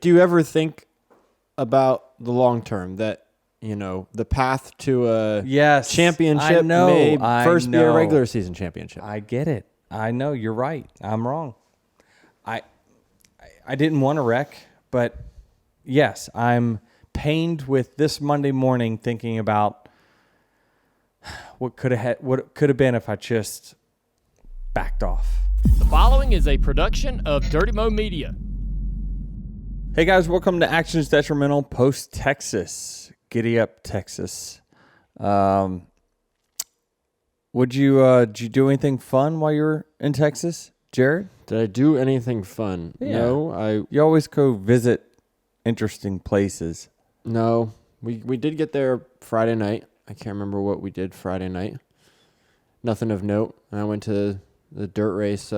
Do you ever think about the long term that, the path to a championship may first be a regular season championship? I get it. I know. You're right. I'm wrong. I didn't want to wreck, but yes, I'm pained with this Monday morning thinking about what could have been if I just backed off. The following is a production of Dirty Mo Media. Hey guys, welcome to Actions Detrimental post Texas. Giddy up, Texas. Did you do anything fun while you were in Texas, Jared? Did I do anything fun? Yeah. No, You always go visit interesting places. No, we did get there Friday night. I can't remember what we did Friday night. Nothing of note. And I went to the dirt race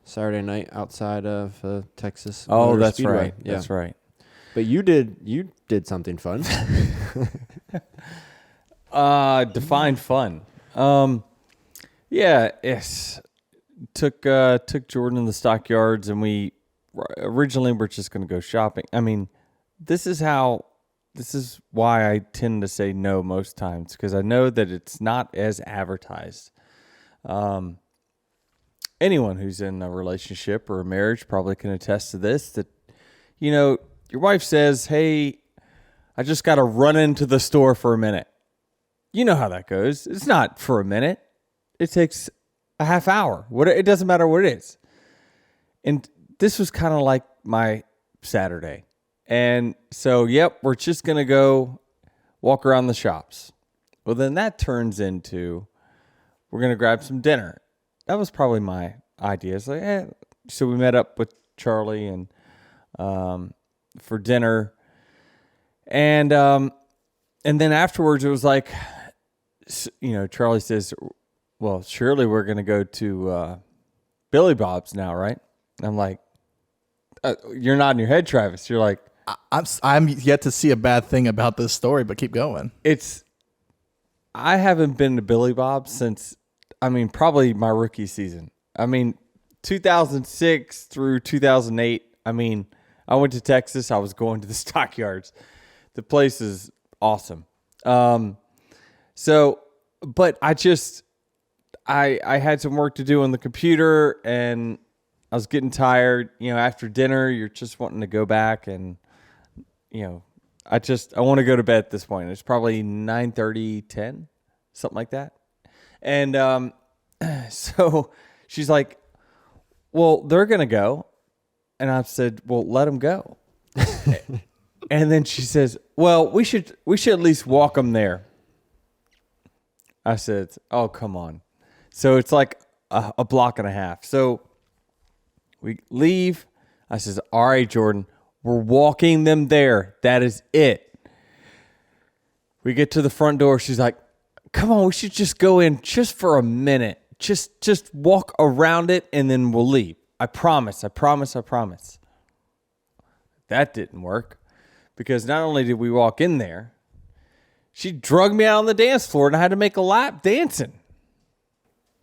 Saturday night outside of Texas. Oh, Motor that's Speedway. right. Yeah. That's right. But you did something fun. Define fun. Yes. Took Jordan in the stockyards, and we originally were just going to go shopping. I mean, this is why I tend to say no most times, because I know that it's not as advertised. Anyone who's in a relationship or a marriage probably can attest to this, that, your wife says, hey, I just got to run into the store for a minute. You know how that goes. It's not for a minute. It takes a half hour. It doesn't matter what it is. And this was kind of like my Saturday. And so, we're just going to go walk around the shops. Well, then that turns into, we're going to grab some dinner. That was probably my idea. It's like, so we met up with Charlie and for dinner. And then afterwards, it was like, Charlie says, well, surely we're going to go to Billy Bob's now, right? And I'm like, you're nodding your head, Travis. You're like, I'm yet to see a bad thing about this story, but keep going. I haven't been to Billy Bob's since, probably my rookie season. 2006 through 2008. I went to Texas. I was going to the stockyards. The place is awesome. But I had some work to do on the computer, and I was getting tired. After dinner, you're just wanting to go back, and I want to go to bed at this point. It's probably 9:30, 10, something like that. And so she's like, well, they're going to go. And I said, well, let them go. And then she says, well, we should at least walk them there. I said, oh, come on. So it's like a block and a half. So we leave. I says, all right, Jordan, we're walking them there. That is it. We get to the front door. She's like, come on, we should just go in just for a minute. Just walk around it, and then we'll leave. I promise. That didn't work, because not only did we walk in there, she drugged me out on the dance floor, and I had to make a lap dancing.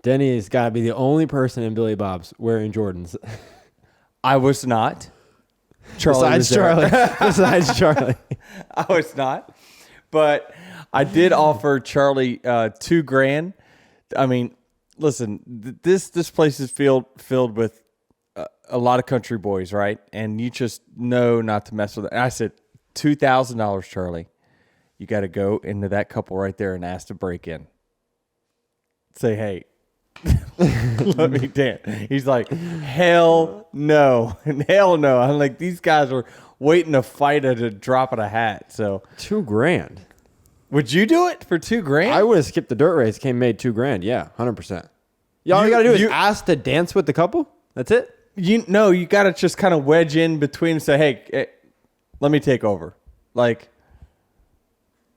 Denny has got to be the only person in Billy Bob's wearing Jordans. I was not. Besides Charlie. I was not. But I did offer Charlie $2,000. Listen, this place is filled with a lot of country boys, right? And you just know not to mess with it. And I said, $2,000, Charlie. You got to go into that couple right there and ask to break in. Say, hey, let me dance. He's like, hell no. Hell no. I'm like, these guys are waiting to fight at a drop of a hat. So $2,000. Would you do it for $2,000? I would have skipped the dirt race. Made $2,000. Yeah, 100%. All you got to do is ask to dance with the couple. That's it. You got to just kind of wedge in between and say, hey, let me take over. Like,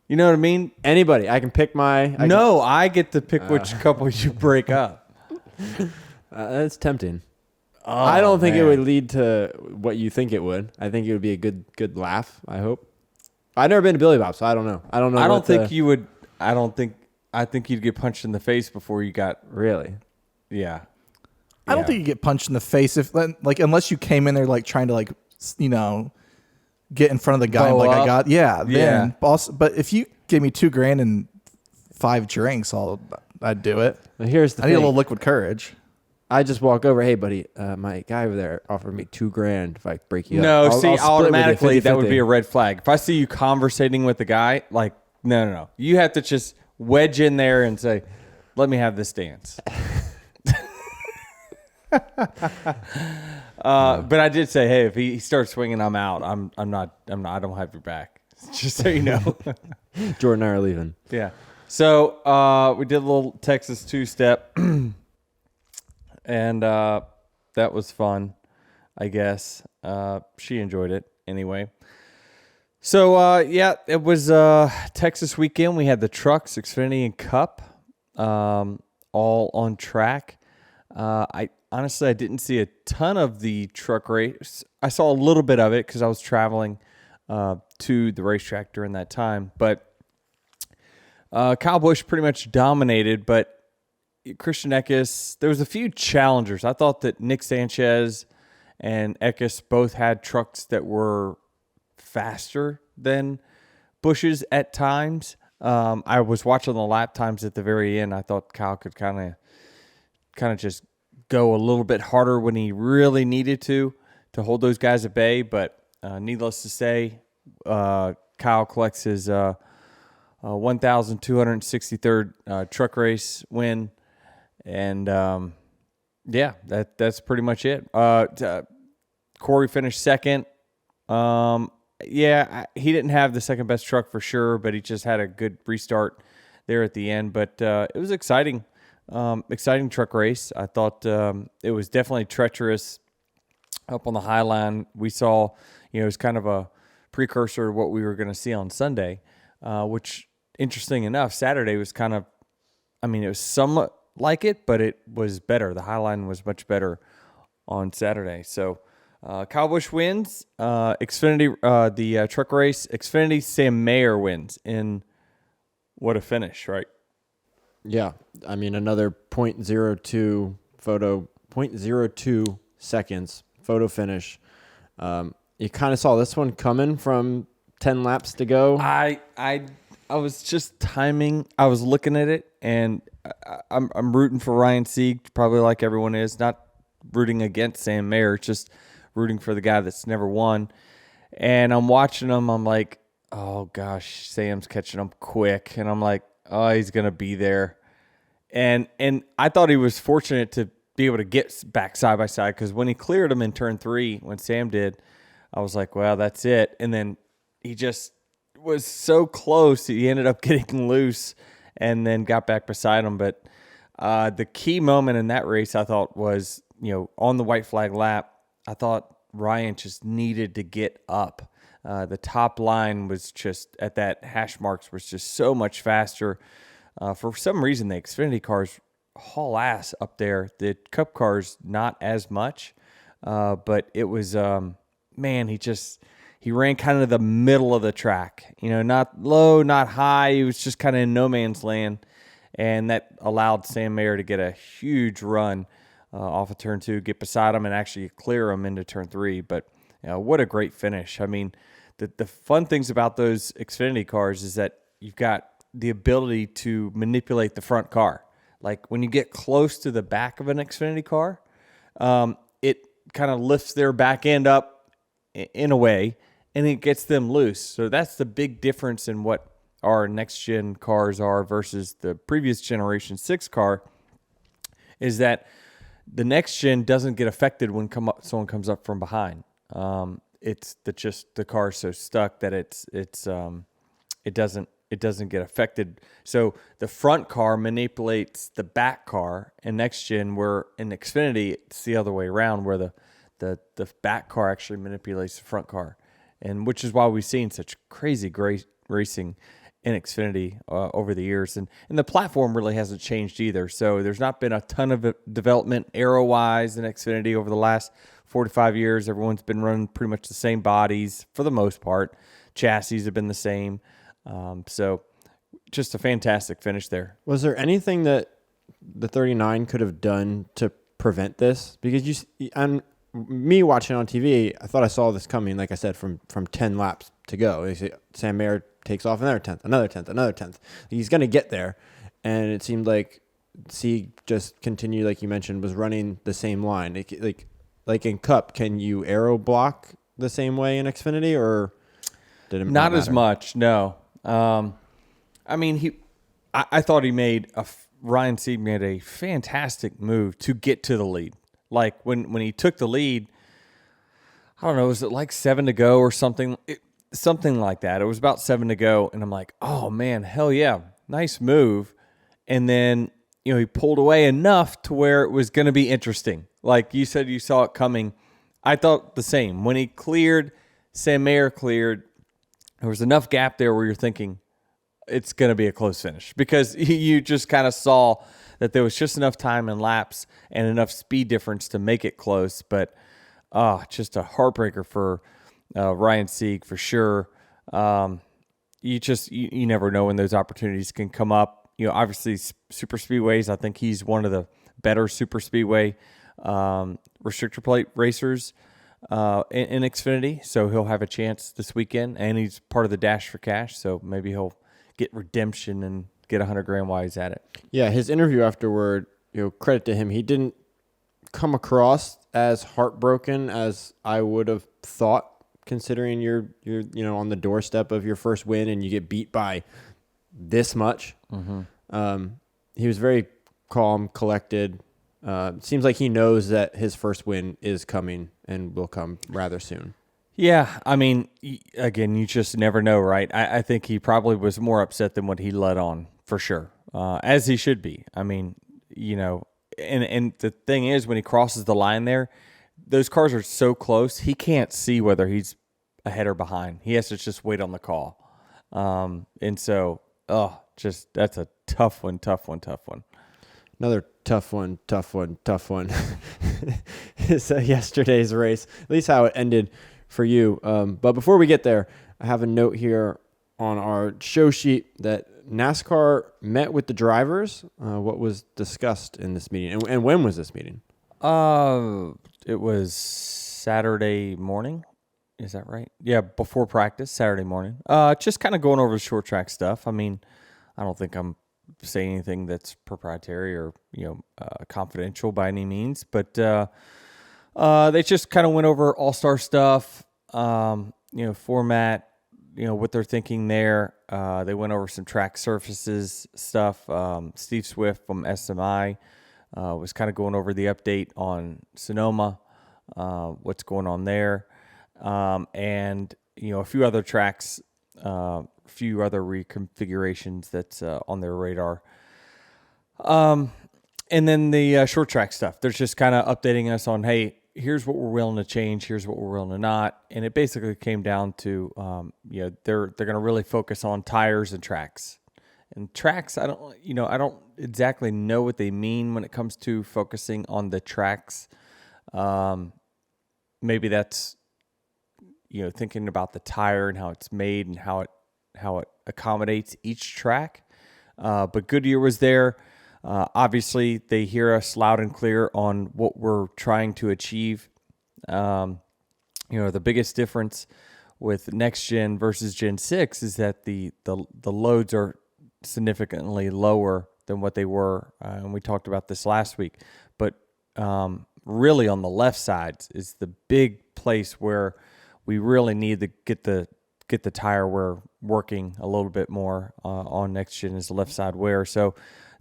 you know what I mean? Anybody. I can pick my... I get to pick which couple you break up. That's tempting. Oh, I don't think it would lead to what you think it would. I think it would be a good laugh, I hope. I've never been to Billy Bob, so I don't know. I think you would... I think you'd get punched in the face before you got... Really? Yeah. I don't think you get punched in the face unless you came in there trying to get in front of the guy. Bow Like up. I got, Yeah. then also, but if you give me $2,000 and 5 drinks, I'd do it. But here's the I need a thing. little liquid courage. I just walk over. Hey, buddy, my guy over there offered me $2,000 if I break you up. No, I'll see, split with you automatically that would 50-50. be a red flag. If I see you conversating with the guy, like, no. You have to just wedge in there and say, let me have this dance. But I did say, hey, if he starts swinging, I'm out. I don't have your back. Just so you know. Jordan and I are leaving. Yeah. So we did a little Texas two-step, and that was fun, I guess. She enjoyed it anyway. So, yeah, it was Texas weekend. We had the trucks, Xfinity, and Cup all on track. I didn't see a ton of the truck race. I saw a little bit of it because I was traveling to the racetrack during that time. But Kyle Busch pretty much dominated, but Christian Eckes, there was a few challengers. I thought that Nick Sanchez and Eckes both had trucks that were faster than Busch's at times. I was watching the lap times at the very end. I thought Kyle could kind of just go a little bit harder when he really needed to hold those guys at bay. But needless to say, Kyle collects his 1,263rd truck race win, and yeah, that's pretty much it. Corey finished second. Yeah, he didn't have the second best truck for sure, but he just had a good restart there at the end. But it was exciting truck race. I thought it was definitely treacherous up on the High Line. We saw, it was kind of a precursor to what we were going to see on Sunday, which, interesting enough, Saturday was kind of, it was somewhat like it, but it was better. The High Line was much better on Saturday. So Kyle Busch wins. Xfinity, the truck race. Xfinity, Sam Mayer wins in what a finish, right? Yeah, another 0.02 seconds photo finish. You kind of saw this one coming from 10 laps to go. I was just timing. I was looking at it, and I'm rooting for Ryan Sieg, probably like everyone is. Not rooting against Sam Mayer, just rooting for the guy that's never won. And I'm watching him. I'm like, oh gosh, Sam's catching him quick, and I'm like, oh, he's gonna be there. And I thought he was fortunate to be able to get back side by side, because when he cleared him in turn 3, when Sam did, I was like, well, that's it. And then he just was so close. He ended up getting loose and then got back beside him. But the key moment in that race, I thought, was, on the white flag lap, I thought Ryan just needed to get up. The top line was just, at that hash marks, was just so much faster. For some reason, the Xfinity cars haul ass up there. The Cup cars, not as much. But it was, he ran kind of the middle of the track. Not low, not high. He was just kind of in no man's land. And that allowed Sam Mayer to get a huge run off of turn 2, get beside him, and actually clear him into turn 3. But what a great finish. The fun things about those Xfinity cars is that you've got the ability to manipulate the front car. Like when you get close to the back of an Xfinity car, it kind of lifts their back end up in a way, and it gets them loose. So that's the big difference in what our next-gen cars are versus the previous Generation 6 car, is that the next-gen doesn't get affected when someone comes up from behind. It's the car's so stuck that it doesn't get affected. So the front car manipulates the back car, and next-gen, where in Xfinity, it's the other way around, where the back car actually manipulates the front car, and which is why we've seen such crazy great racing in Xfinity over the years, and the platform really hasn't changed either. So there's not been a ton of development aero-wise in Xfinity over the last 45 years. Everyone's been running pretty much the same bodies for the most part. Chassis have been the same. So just a fantastic finish there. Was there anything that the 39 could have done to prevent this? Because me watching on TV, I thought I saw this coming, like I said, from 10 laps to go. Sam Mayer takes off another 10th, another 10th, another 10th. He's going to get there. And it seemed like C just continued, like you mentioned, was running the same line. Like in Cup, can you aero block the same way in Xfinity, or did it not matter? as much? No. I mean, I thought Ryan Sieg made a fantastic move to get to the lead. Like when he took the lead, I don't know, was it like 7 to go or something? Something like that. It was about 7 to go, and I'm like, oh man, hell yeah, nice move. And then, he pulled away enough to where it was going to be interesting. Like you said, you saw it coming. I thought the same. When he cleared, Sam Mayer cleared, there was enough gap there where you're thinking it's going to be a close finish, because you just kind of saw that there was just enough time and laps and enough speed difference to make it close. But just a heartbreaker for Ryan Sieg for sure. You never know when those opportunities can come up. Obviously super speedways, I think he's one of the better super speedway restrictor plate racers in Xfinity. So he'll have a chance this weekend, and he's part of the Dash for Cash. So maybe he'll get redemption and get $100,000 while he's at it. Yeah, his interview afterward, credit to him. He didn't come across as heartbroken as I would have thought, considering you're on the doorstep of your first win and you get beat by this much. Mm-hmm. He was very calm, collected. Seems like he knows that his first win is coming and will come rather soon. Yeah, I mean, again, you just never know, right? I think he probably was more upset than what he let on, for sure, as he should be. I mean, and the thing is, when he crosses the line there, those cars are so close, he can't see whether he's ahead or behind. He has to just wait on the call. And so, that's a tough one. Another tough one is yesterday's race, at least how it ended for you. But before we get there, I have a note here on our show sheet that NASCAR met with the drivers. What was discussed in this meeting, and when was this meeting? It was Saturday morning. Is that right? Yeah, before practice, Saturday morning. Just kind of going over the short track stuff. I mean, I don't think I'm saying anything that's proprietary or confidential by any means, but they just kind of went over all-star stuff, format, what they're thinking there. They went over some track surfaces stuff. Steve Swift from SMI was kind of going over the update on Sonoma, what's going on there, and a few other tracks, a few other reconfigurations that's on their radar. And then the short track stuff. They're just kind of updating us on, hey, here's what we're willing to change, here's what we're willing to not. And it basically came down to, they're going to really focus on tires and tracks. And tracks, I don't exactly know what they mean when it comes to focusing on the tracks. Maybe that's, thinking about the tire and how it's made and how it accommodates each track. But Goodyear was there. Obviously, they hear us loud and clear on what we're trying to achieve. The biggest difference with NextGen versus Gen 6 is that the loads are significantly lower than what they were, and we talked about this last week. But really, on the left side is the big place where we really need to get the tire wear working a little bit more on NextGen is the left side wear. So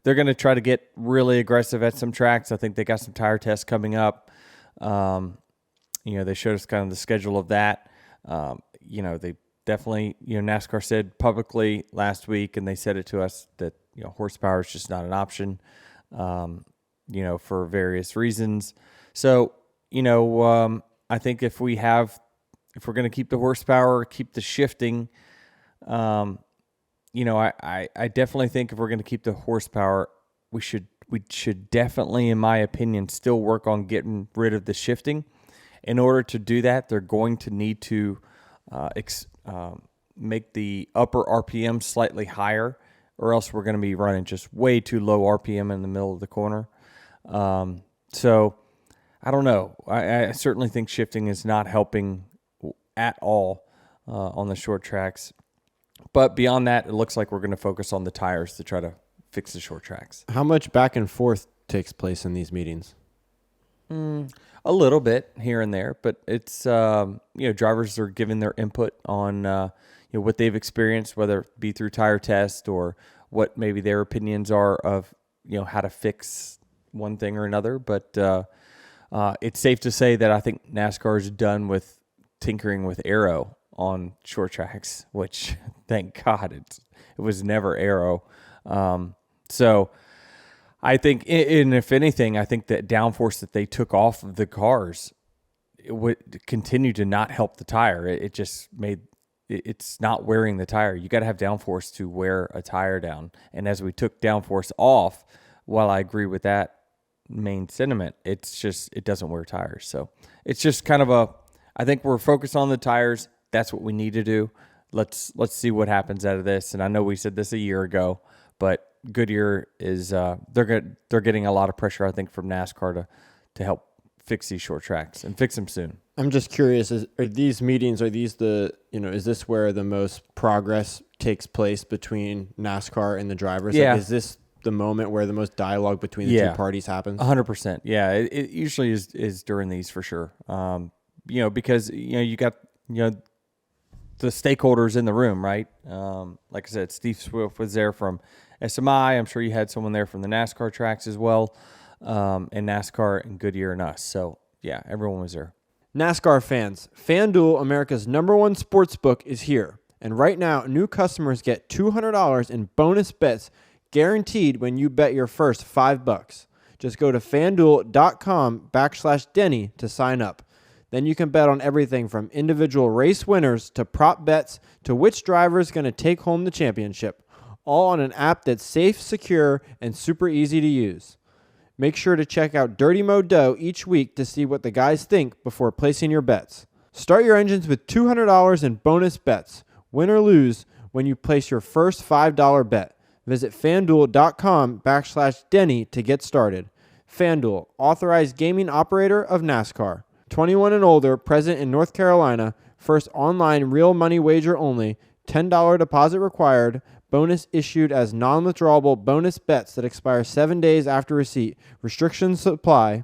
they're going to try to get really aggressive at some tracks. I think they got some tire tests coming up. They showed us kind of the schedule of that. They definitely, NASCAR said publicly last week, and they said it to us that, horsepower is just not an option, for various reasons. So, I think if we're going to keep the horsepower, keep the shifting, I definitely think if we're going to keep the horsepower, we should definitely, in my opinion, still work on getting rid of the shifting. In order to do that, they're going to need to make the upper RPM slightly higher, or else we're going to be running just way too low RPM in the middle of the corner. So I don't know. I certainly think shifting is not helping at all on the short tracks. But beyond that, it looks like we're going to focus on the tires to try to fix the short tracks. How much back and forth takes place in these meetings? A little bit here and there, but it's drivers are giving their input on what they've experienced, whether it be through tire test or what maybe their opinions are of how to fix one thing or another. But it's safe to say that I think NASCAR is done with tinkering with aero on short tracks, which thank God it was never aero. So I think, and if anything, I think that downforce that they took off of the cars, it would continue to not help the tire. It just made it's not wearing the tire. You got to have downforce to wear a tire down. And as we took downforce off, while I agree with that main sentiment, it doesn't wear tires. So it's just kind of I think we're focused on the tires. That's what we need to do. Let's see what happens out of this. And I know we said this a year ago, but Goodyear is they're getting a lot of pressure, I think, from NASCAR to help fix these short tracks and fix them soon. I'm just curious: are these meetings? Are these is this where the most progress takes place between NASCAR and the drivers? Yeah. Like, is this the moment where the most dialogue between the two parties happens? 100%. Yeah, it usually is during these for sure. Because you got the stakeholders in the room, right? Like I said, Steve Swift was there from SMI. I'm sure you had someone there from the NASCAR tracks as well, and NASCAR and Goodyear and us. So, yeah, everyone was there. NASCAR fans, FanDuel, America's #1 sportsbook, is here. And right now, new customers get $200 in bonus bets guaranteed when you bet your first $5. Just go to FanDuel.com/Denny to sign up. Then you can bet on everything from individual race winners to prop bets to which driver is going to take home the championship, all on an app that's safe, secure, and super easy to use. Make sure to check out Dirty Mo Dough each week to see what the guys think before placing your bets. Start your engines with $200 in bonus bets, win or lose, when you place your first $5 bet. Visit FanDuel.com/Denny to get started. FanDuel, authorized gaming operator of NASCAR. 21 and older, present in North Carolina. First online real money wager only. $10 deposit required. Bonus issued as non-withdrawable bonus bets that expire 7 days after receipt. Restrictions apply.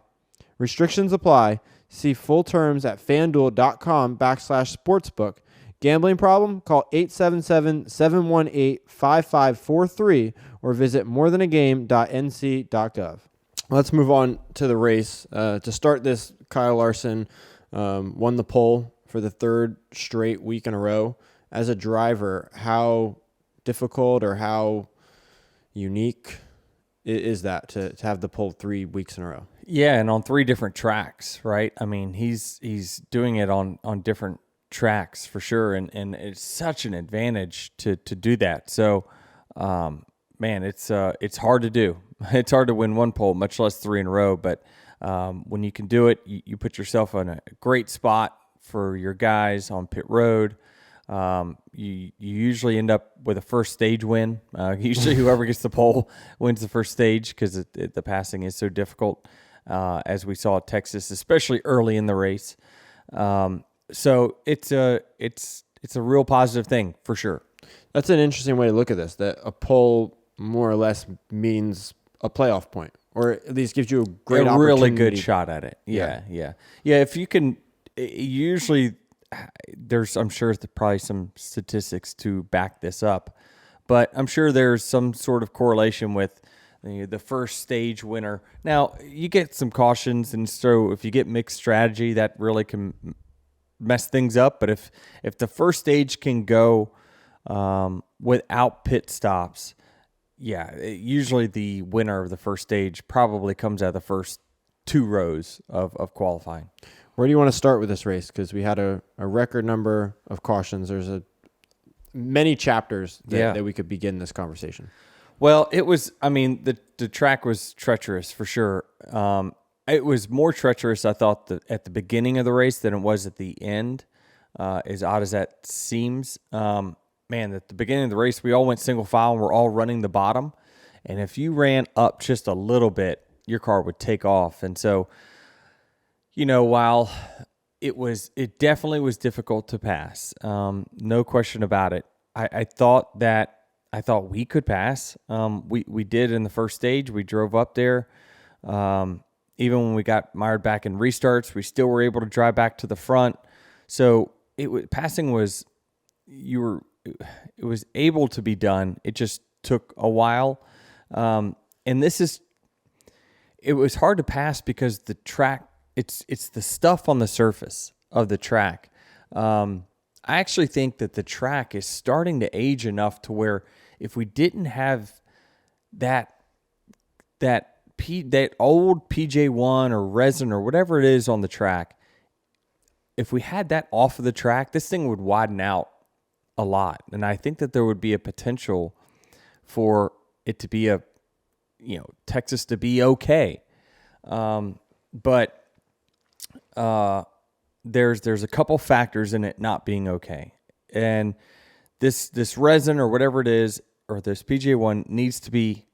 See full terms at FanDuel.com/sportsbook. Gambling problem? Call 877-718-5543 or visit morethanagame.nc.gov. Let's move on to the race. To start this, Kyle Larson won the pole for the third straight week in a row. As a driver, how difficult or how unique is that to have the pole 3 weeks in a row? Yeah, and on 3 different tracks, right? I mean, he's doing it on different tracks for sure, and it's such an advantage to do that. So, man, it's hard to do. It's hard to win one pole, much less 3 in a row. But when you can do it, you put yourself in a great spot for your guys on pit road. You usually end up with a first stage win. Usually whoever gets the pole wins the first stage because the passing is so difficult, as we saw at Texas, especially early in the race. So it's a real positive thing for sure. That's an interesting way to look at this, that a pole more or less means a playoff point, or at least gives you a great opportunity. Really good shot at it. Yeah. If you can, usually I'm sure there's probably some statistics to back this up, but I'm sure there's some sort of correlation with the first stage winner. Now, you get some cautions, and so if you get mixed strategy, that really can mess things up. But if the first stage can go without pit stops, usually the winner of the first stage probably comes out of the first 2 rows of qualifying. Where do you want to start with this race? Because we had a record number of cautions. There's many chapters that we could begin this conversation. Well, it was, the track was treacherous for sure. It was more treacherous, I thought, at the beginning of the race than it was at the end, as odd as that seems. At the beginning of the race, we all went single file and we're all running the bottom. And if you ran up just a little bit, your car would take off. And so while it definitely was difficult to pass, no question about it. I thought we could pass. We did in the first stage. We drove up there. Even when we got mired back in restarts, we still were able to drive back to the front. So passing was it was able to be done. It just took a while. And it was hard to pass because the track, it's the stuff on the surface of the track. I actually think that the track is starting to age enough to where if we didn't have that old PJ1 or resin or whatever it is on the track, if we had that off of the track, this thing would widen out a lot. And I think that there would be a potential for it to be Texas to be okay. But there's a couple factors in it not being okay. And this resin or whatever it is, or this PJ1 needs to be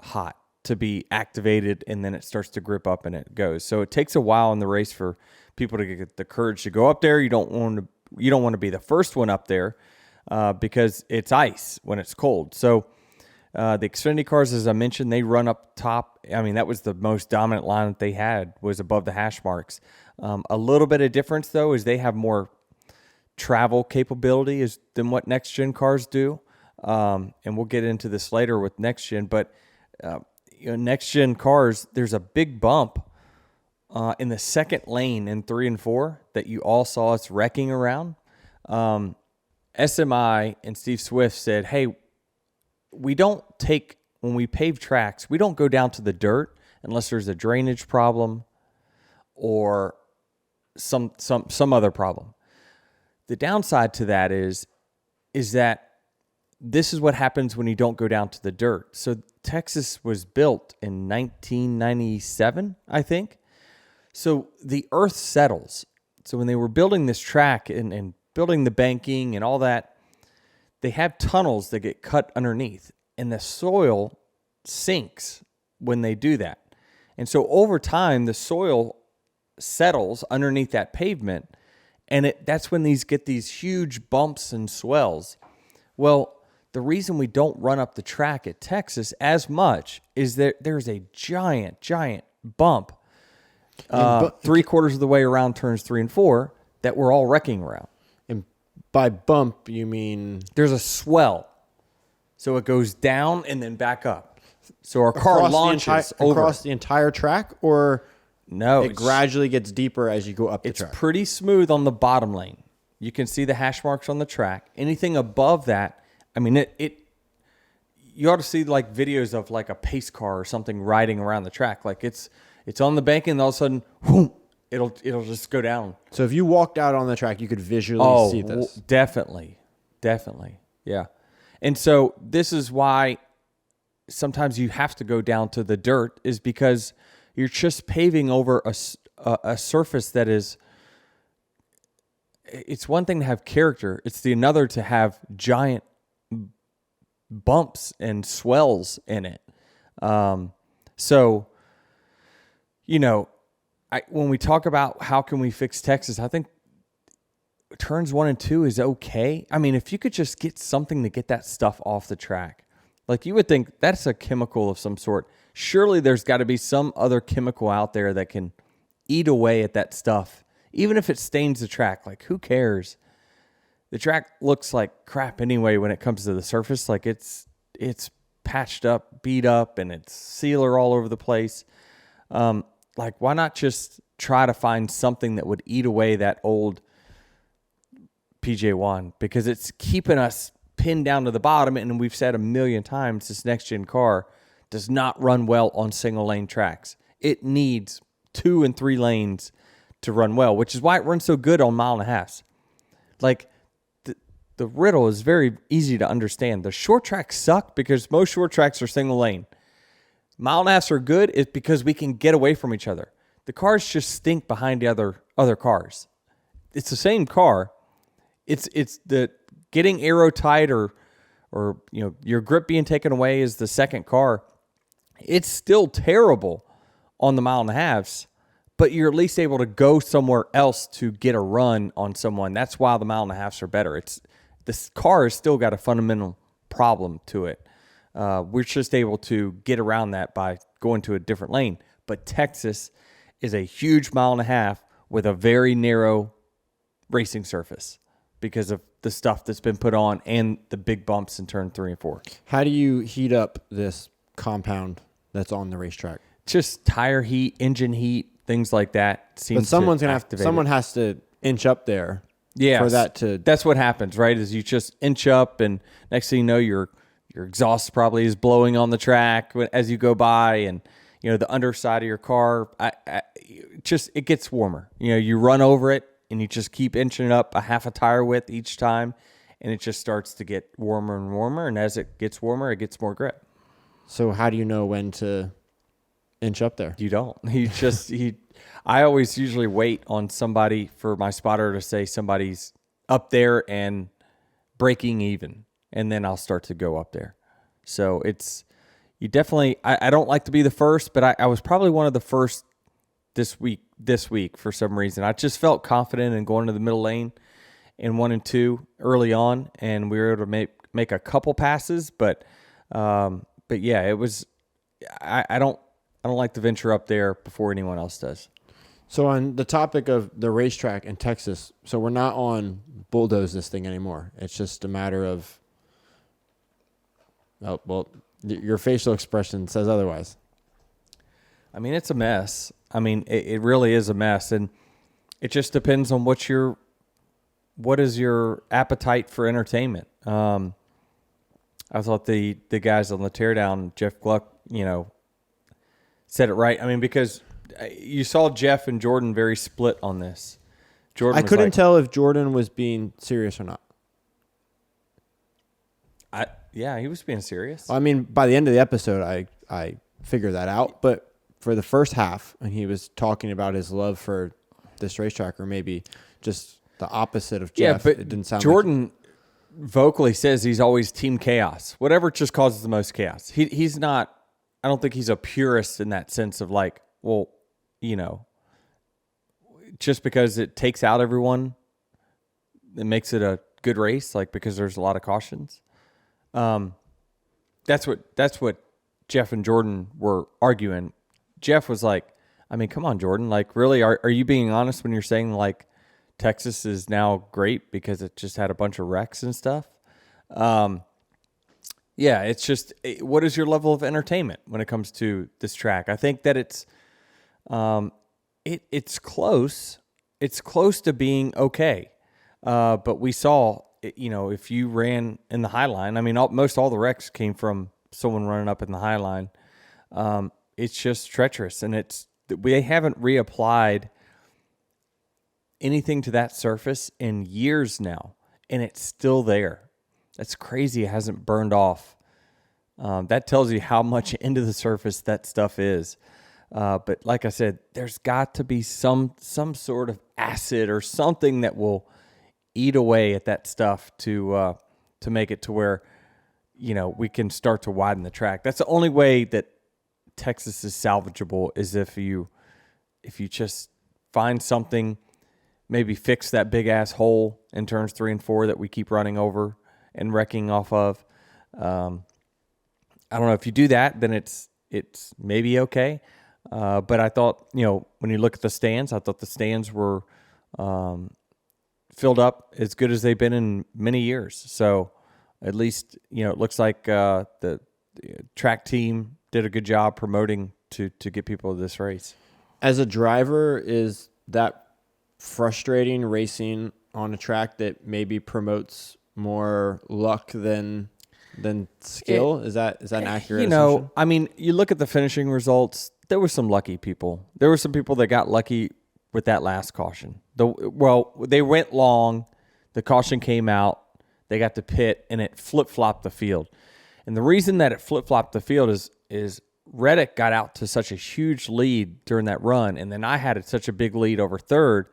hot to be activated, and then it starts to grip up and it goes. So it takes a while in the race for people to get the courage to go up there. You don't want to be the first one up there because it's ice when it's cold. So the Xfinity cars, as I mentioned, they run up top. I mean, that was the most dominant line that they had, was above the hash marks. A little bit of difference, though, is they have more travel capability than what NextGen cars do. And we'll get into this later with NextGen. But NextGen cars, there's a big bump in the second lane in 3 and 4 that you all saw us wrecking around. SMI and Steve Swift said, hey, when we pave tracks, we don't go down to the dirt unless there's a drainage problem or some other problem. The downside to that is that this is what happens when you don't go down to the dirt. So Texas was built in 1997, I think. So the earth settles. So when they were building this track and building the banking and all that, they have tunnels that get cut underneath, and the soil sinks when they do that. And so over time, the soil settles underneath that pavement, and that's when these get these huge bumps and swells. Well, the reason we don't run up the track at Texas as much is that there's a giant bump 3/4 of the way around turns 3 and 4 that we're all wrecking around. And by bump, you mean there's a swell. So it goes down and then back up. So our car launches across the entire track, or no, it gradually gets deeper as you go up the track? It's pretty smooth on the bottom lane. You can see the hash marks on the track. Anything above that, I mean, you ought to see like videos of like a pace car or something riding around the track. Like it's on the bank and all of a sudden, whoom, it'll just go down. So if you walked out on the track, you could visually see this. Definitely. Yeah. And so this is why sometimes you have to go down to the dirt, is because you're just paving over a surface that is, it's one thing to have character. It's the another to have giant bumps and swells in it. So, when we talk about how can we fix Texas, I think turns 1 and 2 is okay. I mean, if you could just get something to get that stuff off the track, like you would think that's a chemical of some sort. Surely there's got to be some other chemical out there that can eat away at that stuff, even if it stains the track. Like, who cares? The track looks like crap anyway when it comes to the surface. Like it's patched up, beat up, and it's sealer all over the place. Like, why not just try to find something that would eat away that old PJ1? Because it's keeping us pinned down to the bottom, and we've said a million times, this next-gen car does not run well on single-lane tracks. It needs 2 and 3 lanes to run well, which is why it runs so good on 1.5 miles. Like, the riddle is very easy to understand. The short tracks suck because most short tracks are single lane. 1.5 miles are good is because we can get away from each other. The cars just stink behind the other cars. It's the same car. It's the getting aero tight or your grip being taken away is the second car. It's still terrible on the 1.5 miles, but you're at least able to go somewhere else to get a run on someone. That's why the 1.5 miles are better. This car has still got a fundamental problem to it. We're just able to get around that by going to a different lane. But Texas is a huge 1.5 miles with a very narrow racing surface because of the stuff that's been put on and the big bumps in turn 3 and 4. How do you heat up this compound that's on the racetrack? Just tire heat, engine heat, things like that. But someone has to inch up there. Yeah, for that to. That's what happens, right? Is you just inch up, and next thing you know, your exhaust probably is blowing on the track as you go by, and the underside of your car. It gets warmer. You run over it, and you just keep inching it up a half a tire width each time, and it just starts to get warmer and warmer. And as it gets warmer, it gets more grip. So how do you know when to inch up there? You don't. I always usually wait on somebody for my spotter to say somebody's up there and breaking even, and then I'll start to go up there. So you definitely, I don't like to be the first, but I was probably one of the first this week for some reason. I just felt confident in going to the middle lane in 1 and 2 early on, and we were able to make a couple passes, but yeah, it was, I don't like to venture up there before anyone else does. So on the topic of the racetrack in Texas, so we're not on bulldoze this thing anymore. It's just a matter of, oh, well, your facial expression says otherwise. I mean, it's a mess. I mean, it really is a mess, and it just depends on what is your appetite for entertainment. I thought the guys on the teardown, Jeff Gluck, said it right. I mean, because you saw Jeff and Jordan very split on this. Jordan, I couldn't tell if Jordan was being serious or not. Yeah, he was being serious. I mean, by the end of the episode, I figured that out. But for the first half, and he was talking about his love for this racetrack, or maybe just the opposite of Jeff. Yeah, but it didn't sound Jordan vocally says he's always team chaos. Whatever just causes the most chaos. He's not. I don't think he's a purist in that sense of like, well, just because it takes out everyone, it makes it a good race. Like because there's a lot of cautions. That's what Jeff and Jordan were arguing. Jeff was like, I mean, come on, Jordan. Like, really, are you being honest when you're saying like Texas is now great because it just had a bunch of wrecks and stuff? Yeah, it's just, what is your level of entertainment when it comes to this track? I think that it's close. It's close to being okay. But we saw, if you ran in the high line, I mean, most all the wrecks came from someone running up in the high line. It's just treacherous, and they haven't reapplied anything to that surface in years now, and it's still there. That's crazy. It hasn't burned off. That tells you how much into the surface that stuff is. But like I said, there's got to be some sort of acid or something that will eat away at that stuff to make it to where, we can start to widen the track. That's the only way that Texas is salvageable, is if you just find something, maybe fix that big ass hole in turns 3 and 4 that we keep running over and wrecking off of. I don't know, if you do that, then it's maybe okay. But I thought, when you look at the stands, I thought the stands were filled up as good as they've been in many years. So at least, it looks like the track team did a good job promoting to get people to this race. As a driver, is that frustrating, racing on a track that maybe promotes more luck than skill? Is that an accurate assumption? I mean, you look at the finishing results, there were some lucky people. There were some people that got lucky with that last caution. They went long, the caution came out, they got to pit, and it flip-flopped the field. And the reason that it flip-flopped the field is Reddick got out to such a huge lead during that run, and then I had such a big lead over third.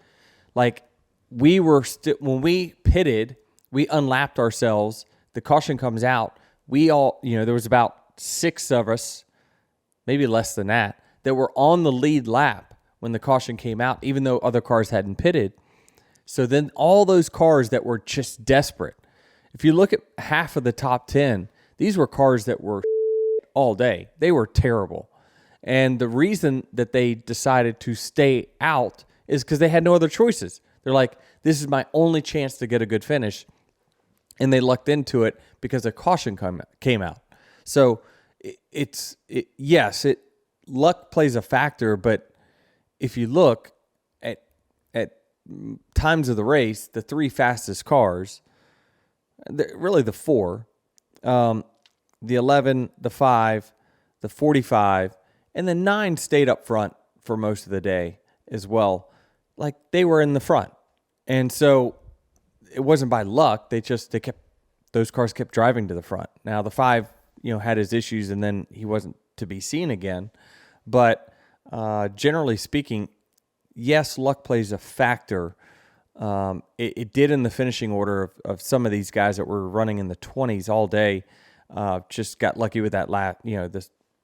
Like, we were when we pitted, we unlapped ourselves. The caution comes out. We all, there was about 6 of us, maybe less than that were on the lead lap when the caution came out, even though other cars hadn't pitted. So then all those cars that were just desperate. If you look at half of the top 10, these were cars that were all day. They were terrible. And the reason that they decided to stay out is because they had no other choices. They're like, this is my only chance to get a good finish. And they lucked into it because a caution came out. So luck plays a factor, but if you look at times of the race, the 3 fastest cars, really the 4, the 11, the 5, the 45, and the 9 stayed up front for most of the day as well. Like, they were in the front. And so it wasn't by luck. Those cars kept driving to the front. Now the 5, had his issues, and then he wasn't to be seen again. But generally speaking, yes, luck plays a factor. It did in the finishing order of some of these guys that were running in the 20s all day. Just got lucky with that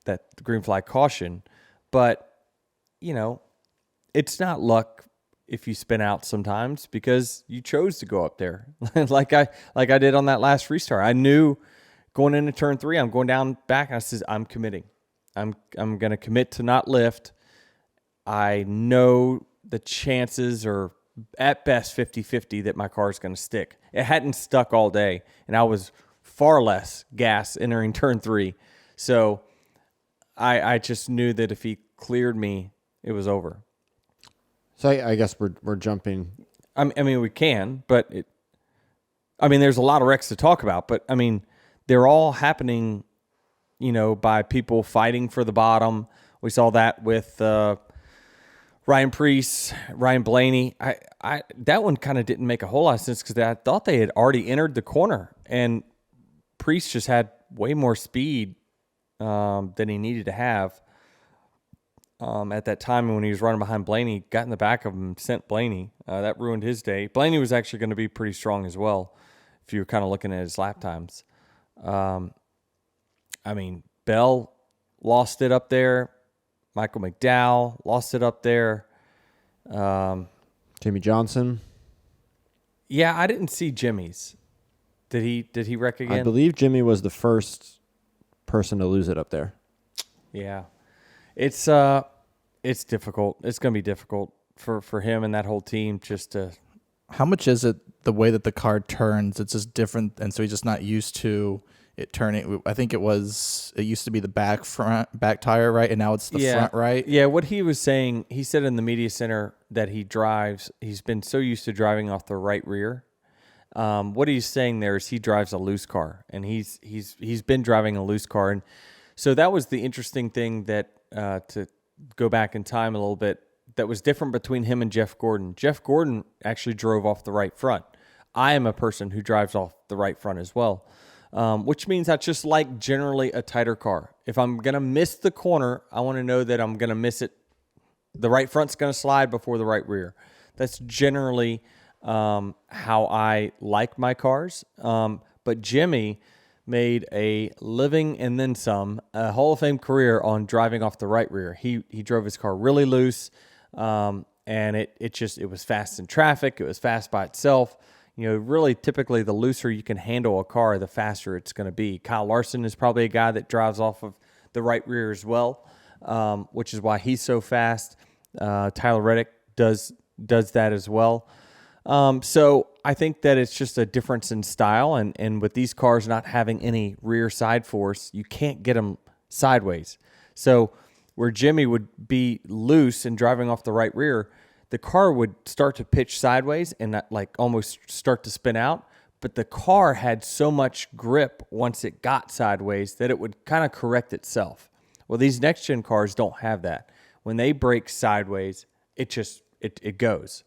that green flag caution. But it's not luck if you spin out sometimes, because you chose to go up there like I did on that last restart. I knew going into turn 3, I'm going down back, and I said, I'm committing. I'm going to commit to not lift. I know the chances are at best 50-50 that my car is going to stick. It hadn't stuck all day, and I was far less gas entering turn 3. So I just knew that if he cleared me, it was over. So I guess we're jumping. I mean, we can, but there's a lot of wrecks to talk about, but they're all happening, by people fighting for the bottom. We saw that with Ryan Preece, Ryan Blaney. That one kind of didn't make a whole lot of sense because I thought they had already entered the corner, and Preece just had way more speed than he needed to have. At that time when he was running behind Blaney, got in the back of him, sent Blaney. That ruined his day. Blaney was actually going to be pretty strong as well if you were kind of looking at his lap times. Bell lost it up there. Michael McDowell lost it up there. Jimmie Johnson. Yeah, I didn't see Jimmy's. Did he wreck again? I believe Jimmie was the first person to lose it up there. Yeah. It's difficult. It's going to be difficult for him and that whole team just to. How much is it the way that the car turns? It's just different, and so he's just not used to it turning. I think it used to be the back tire, right? And now it's the front right. Yeah, what he was saying, he said in the media center that he's been so used to driving off the right rear. What he's saying there is he drives a loose car, and he's been driving a loose car, and so that was the interesting thing that to go back in time a little bit, that was different between him and Jeff Gordon. Jeff Gordon actually drove off the right front. I am a person who drives off the right front as well, which means I just like generally a tighter car. If I'm going to miss the corner, I want to know that I'm going to miss it. The right front's going to slide before the right rear. That's generally how I like my cars. But Jimmie made a living and then some, a Hall of Fame career on driving off the right rear. He drove his car really loose, and it was fast in traffic. It was fast by itself. Really typically the looser you can handle a car, the faster it's going to be. Kyle Larson is probably a guy that drives off of the right rear as well, which is why he's so fast. Tyler Reddick does that as well. So I think that it's just a difference in style, and with these cars not having any rear side force, you can't get them sideways. So where Jimmie would be loose and driving off the right rear, the car would start to pitch sideways and almost start to spin out. But the car had so much grip once it got sideways that it would kind of correct itself. Well, these NextGen cars don't have that. When they brake sideways, it goes.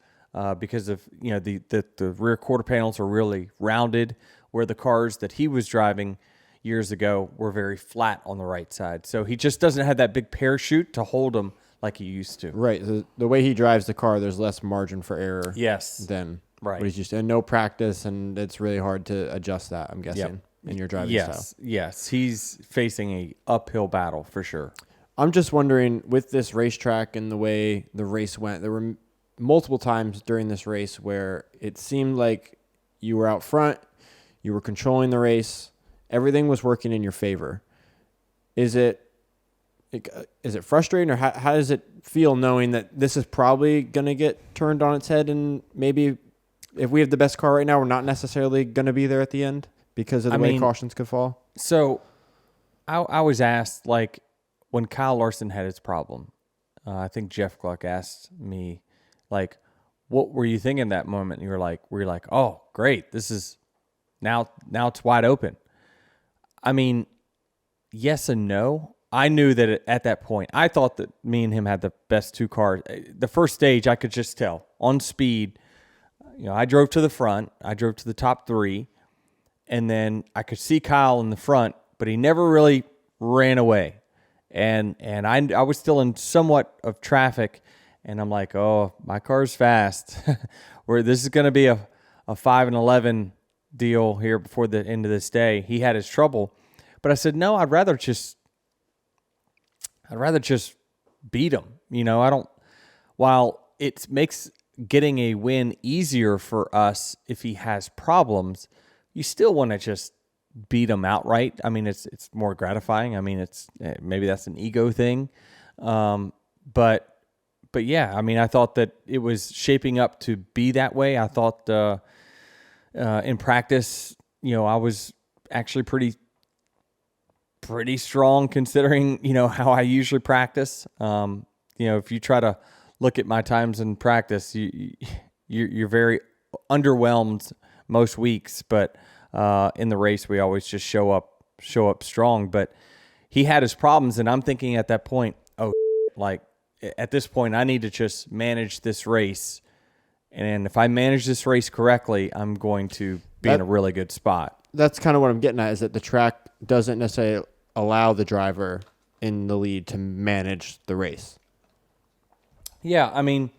Because of the rear quarter panels are really rounded, where the cars that he was driving years ago were very flat on the right side. So he just doesn't have that big parachute to hold them like he used to. Right. The way he drives the car, there's less margin for error. Yes. Than right. What he's used to, and no practice, and it's really hard to adjust that, I'm guessing, in your driving style. Yes. He's facing a uphill battle for sure. I'm just wondering, with this racetrack and the way the race went, there were multiple times during this race where it seemed like you were out front, you were controlling the race, everything was working in your favor. Is it frustrating, or how does it feel knowing that this is probably going to get turned on its head, and maybe if we have the best car right now, we're not necessarily going to be there at the end because of the way cautions could fall? So I was asked, like, when Kyle Larson had his problem, I think Jeff Gluck asked me, like, what were you thinking that moment? And you were like, oh, great. This is now it's wide open. I mean, yes and no. I knew that at that point, I thought that me and him had the best two cars. The first stage, I could just tell on speed. I drove to the front. I drove to the top three. And then I could see Kyle in the front, but he never really ran away. And I was still in somewhat of traffic, and I'm like, oh, my car's fast. Where this is going to be a 5-11 deal here before the end of this day. He had his trouble, but I said, no, I'd rather just beat him. I don't. While it makes getting a win easier for us if he has problems, you still want to just beat him outright. I mean, it's more gratifying. I mean, it's maybe that's an ego thing, but yeah. I mean, I thought that it was shaping up to be that way. I thought in practice, I was actually pretty strong considering how I usually practice. If you try to look at my times in practice, you're very underwhelmed most weeks, but in the race, we always just show up strong. But he had his problems, and I'm thinking at that point, at this point, I need to just manage this race. And if I manage this race correctly, I'm going to be in a really good spot. That's kind of what I'm getting at, is that the track doesn't necessarily allow the driver in the lead to manage the race. Yeah, I mean,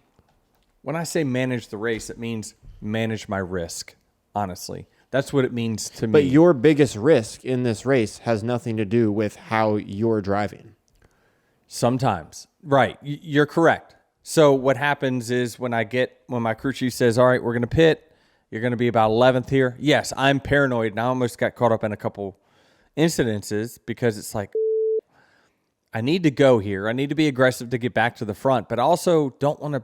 when I say manage the race, it means manage my risk, honestly. That's what it means to me. But your biggest risk in this race has nothing to do with how you're driving. Sometimes. Right. You're correct. So what happens is when my crew chief says, all right, we're going to pit, you're going to be about 11th here. Yes, I'm paranoid, and I almost got caught up in a couple incidences because it's like, I need to go here. I need to be aggressive to get back to the front, but I also don't want to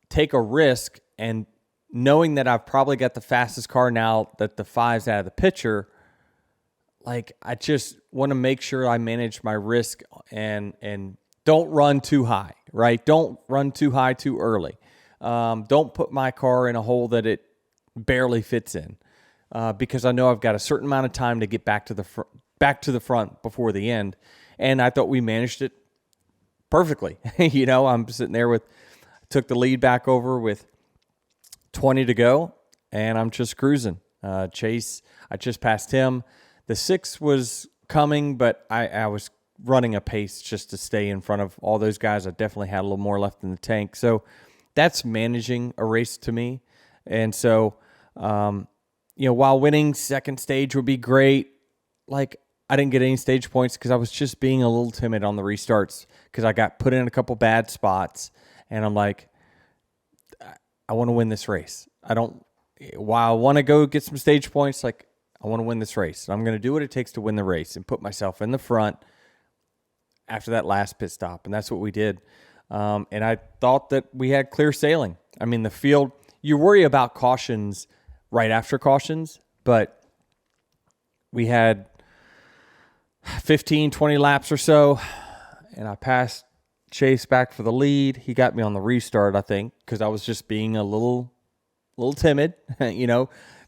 take a risk, and knowing that I've probably got the fastest car now that the 5's out of the picture, like, I just want to make sure I manage my risk and don't run too high, right? Don't run too high too early. Don't put my car in a hole that it barely fits in, because I know I've got a certain amount of time to get back to the front before the end. And I thought we managed it perfectly. I'm sitting there took the lead back over with 20 to go, and I'm just cruising. Chase, I just passed him. The 6 was coming, but I was running a pace just to stay in front of all those guys. I definitely had a little more left in the tank. So that's managing a race to me. And so, while winning second stage would be great, I didn't get any stage points because I was just being a little timid on the restarts because I got put in a couple bad spots, and I'm like, I want to win this race. While I want to go get some stage points, I want to win this race. I'm going to do what it takes to win the race and put myself in the front after that last pit stop, and that's what we did. And I thought that we had clear sailing. I mean, the field, you worry about cautions right after cautions, but we had 15, 20 laps or so, and I passed Chase back for the lead. He got me on the restart, I think, because I was just being a little timid.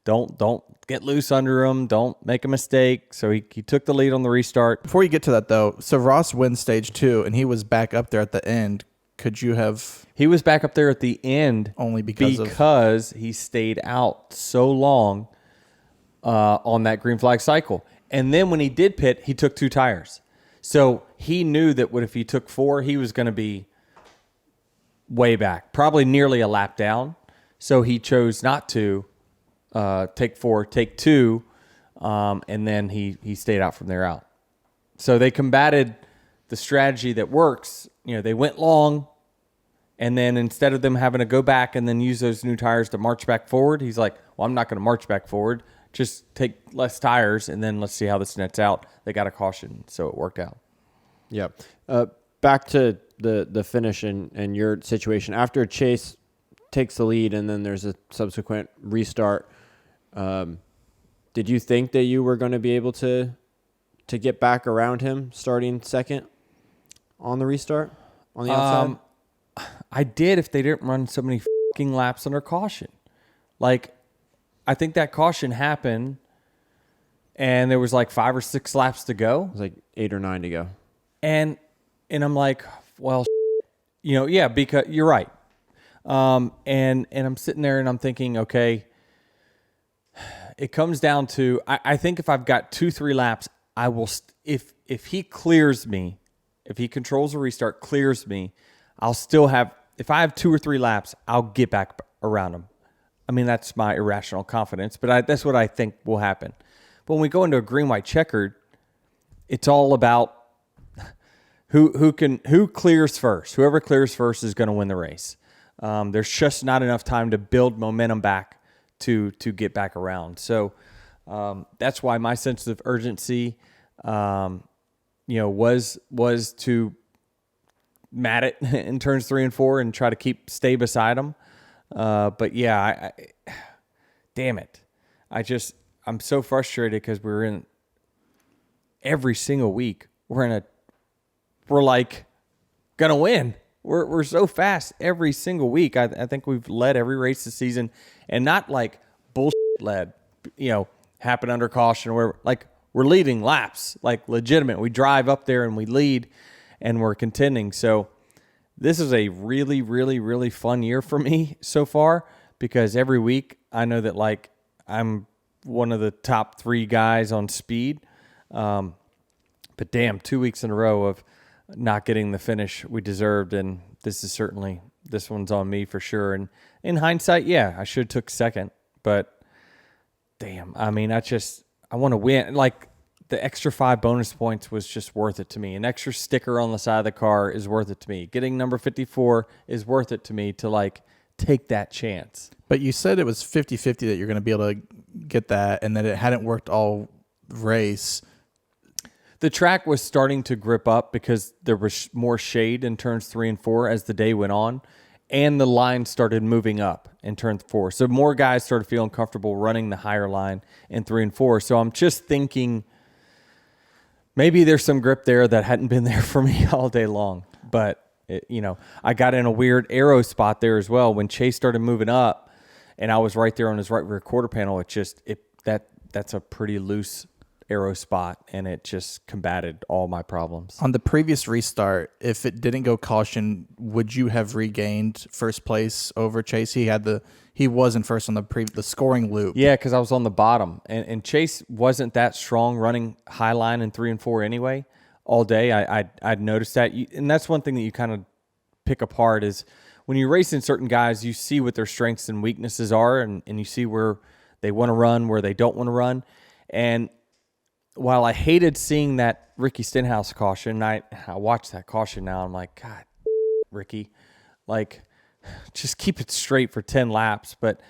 Don't get loose under him. Don't make a mistake. So he took the lead on the restart. Before you get to that, though, so Ross wins stage 2, and he was back up there at the end. Could you have... He was back up there at the end only because he stayed out so long on that green flag cycle. And then when he did pit, he took 2 tires. So he knew that if he took 4, he was going to be way back, probably nearly a lap down. So he chose not to take 4, take 2, and then he stayed out from there out. So they combated the strategy that works, they went long, and then instead of them having to go back and then use those new tires to march back forward, he's like, well, I'm not going to march back forward. Just take less tires, and then let's see how this nets out. They got a caution, so it worked out. Yep. Back to the finish and your situation. After Chase takes the lead and then there's a subsequent restart, did you think that you were going to be able to get back around him starting second on the restart on the outside? I did if they didn't run so many fucking laps under caution. Like, I think that caution happened and there was like 5 or 6 laps to go. It was like 8 or 9 to go. And I'm like, well, yeah, because you're right. And I'm sitting there and I'm thinking, okay, it comes down to, I think if I've got 2-3 laps, I will, if he clears me, if he controls the restart, clears me, I'll still have, if I have 2 or 3 laps, I'll get back around him. I mean, that's my irrational confidence, but that's what I think will happen. But when we go into a green-white-checkered, it's all about who clears first. Whoever clears first is going to win the race. There's just not enough time to build momentum back to get back around. So that's why my sense of urgency, was to mat it in turns 3 and 4 and try to stay beside him. But yeah, damn it. I'm so frustrated because we're in every single week. We're like gonna win. We're so fast every single week. I think we've led every race this season, and not like bullshit led, happen under caution or whatever. Like, we're leading laps, like legitimate. We drive up there and we lead, and we're contending. So this is a really, really, really fun year for me so far, because every week I know that like I'm one of the top 3 guys on speed. But damn, 2 weeks in a row of not getting the finish we deserved, and this one's on me for sure. And in hindsight, yeah, I should have took second, but damn, I mean, I want to win. Like, the extra 5 bonus points was just worth it to me. An extra sticker on the side of the car is worth it to me. Getting number 54 is worth it to me to like take that chance. But you said it was 50-50 that you're going to be able to get that, and that it hadn't worked all race. The track was starting to grip up because there was more shade in turns 3 and 4 as the day went on, and the line started moving up in turn 4. So more guys started feeling comfortable running the higher line in 3 and 4. So I'm just thinking maybe there's some grip there that hadn't been there for me all day long. But, I got in a weird aero spot there as well. When Chase started moving up and I was right there on his right rear quarter panel, that's a pretty loose aero spot, and it just combated all my problems. On the previous restart, if it didn't go caution, would you have regained first place over Chase? He was in first on the scoring loop. Yeah, because I was on the bottom, and Chase wasn't that strong running high line in 3 and 4 anyway. All day, I'd noticed that, and that's one thing that you kind of pick apart is when you're racing certain guys, you see what their strengths and weaknesses are, and you see where they want to run, where they don't want to run, and while I hated seeing that Ricky Stenhouse caution, I watched that caution now. I'm like, God, Ricky, like, just keep it straight for 10 laps. But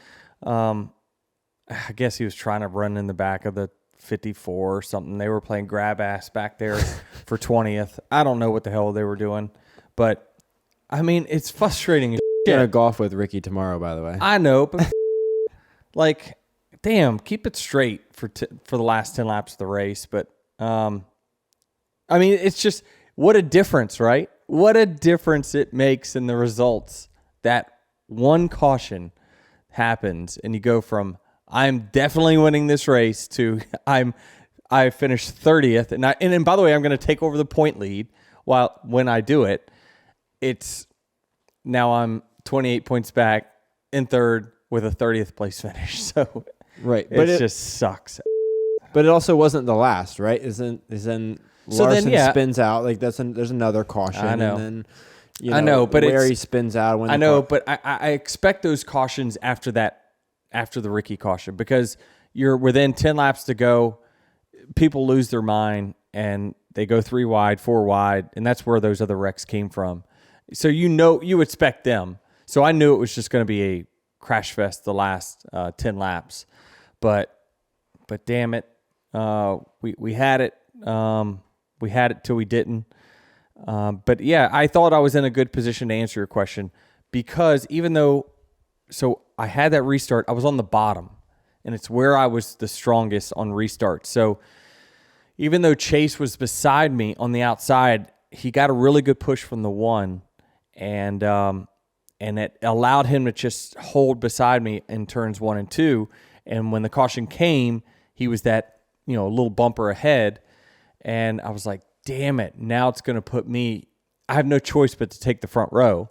I guess he was trying to run in the back of the 54 or something. They were playing grab ass back there for 20th. I don't know what the hell they were doing. But, I mean, it's frustrating as shit. I'm going to golf with Ricky tomorrow, by the way. I know, but like, damn, keep it straight for the last 10 laps of the race. But, I mean, it's just, what a difference, right? What a difference it makes in the results. That one caution happens, and you go from, I'm definitely winning this race, to I finished 30th. And by the way, I'm going to take over the point lead when I do it. It's now I'm 28 points back in third with a 30th place finish. So right, but it just sucks. But it also wasn't the last, right? Isn't Larson spins out, like there's another caution. I know. And then I know, but where he spins out when I know, but I expect those cautions after the Ricky caution, because you're within 10 laps to go. People lose their mind, and they go 3 wide, 4 wide, and that's where those other wrecks came from. So you expect them. So I knew it was just going to be a crash fest the last 10 laps. But damn it, we had it. We had it till we didn't. But yeah, I thought I was in a good position to answer your question because so I had that restart, I was on the bottom, and it's where I was the strongest on restart. So even though Chase was beside me on the outside, he got a really good push from the one, and it allowed him to just hold beside me in turns 1 and 2. And when the caution came, he was that, a little bumper ahead. And I was like, damn it, now it's going to put me, I have no choice but to take the front row.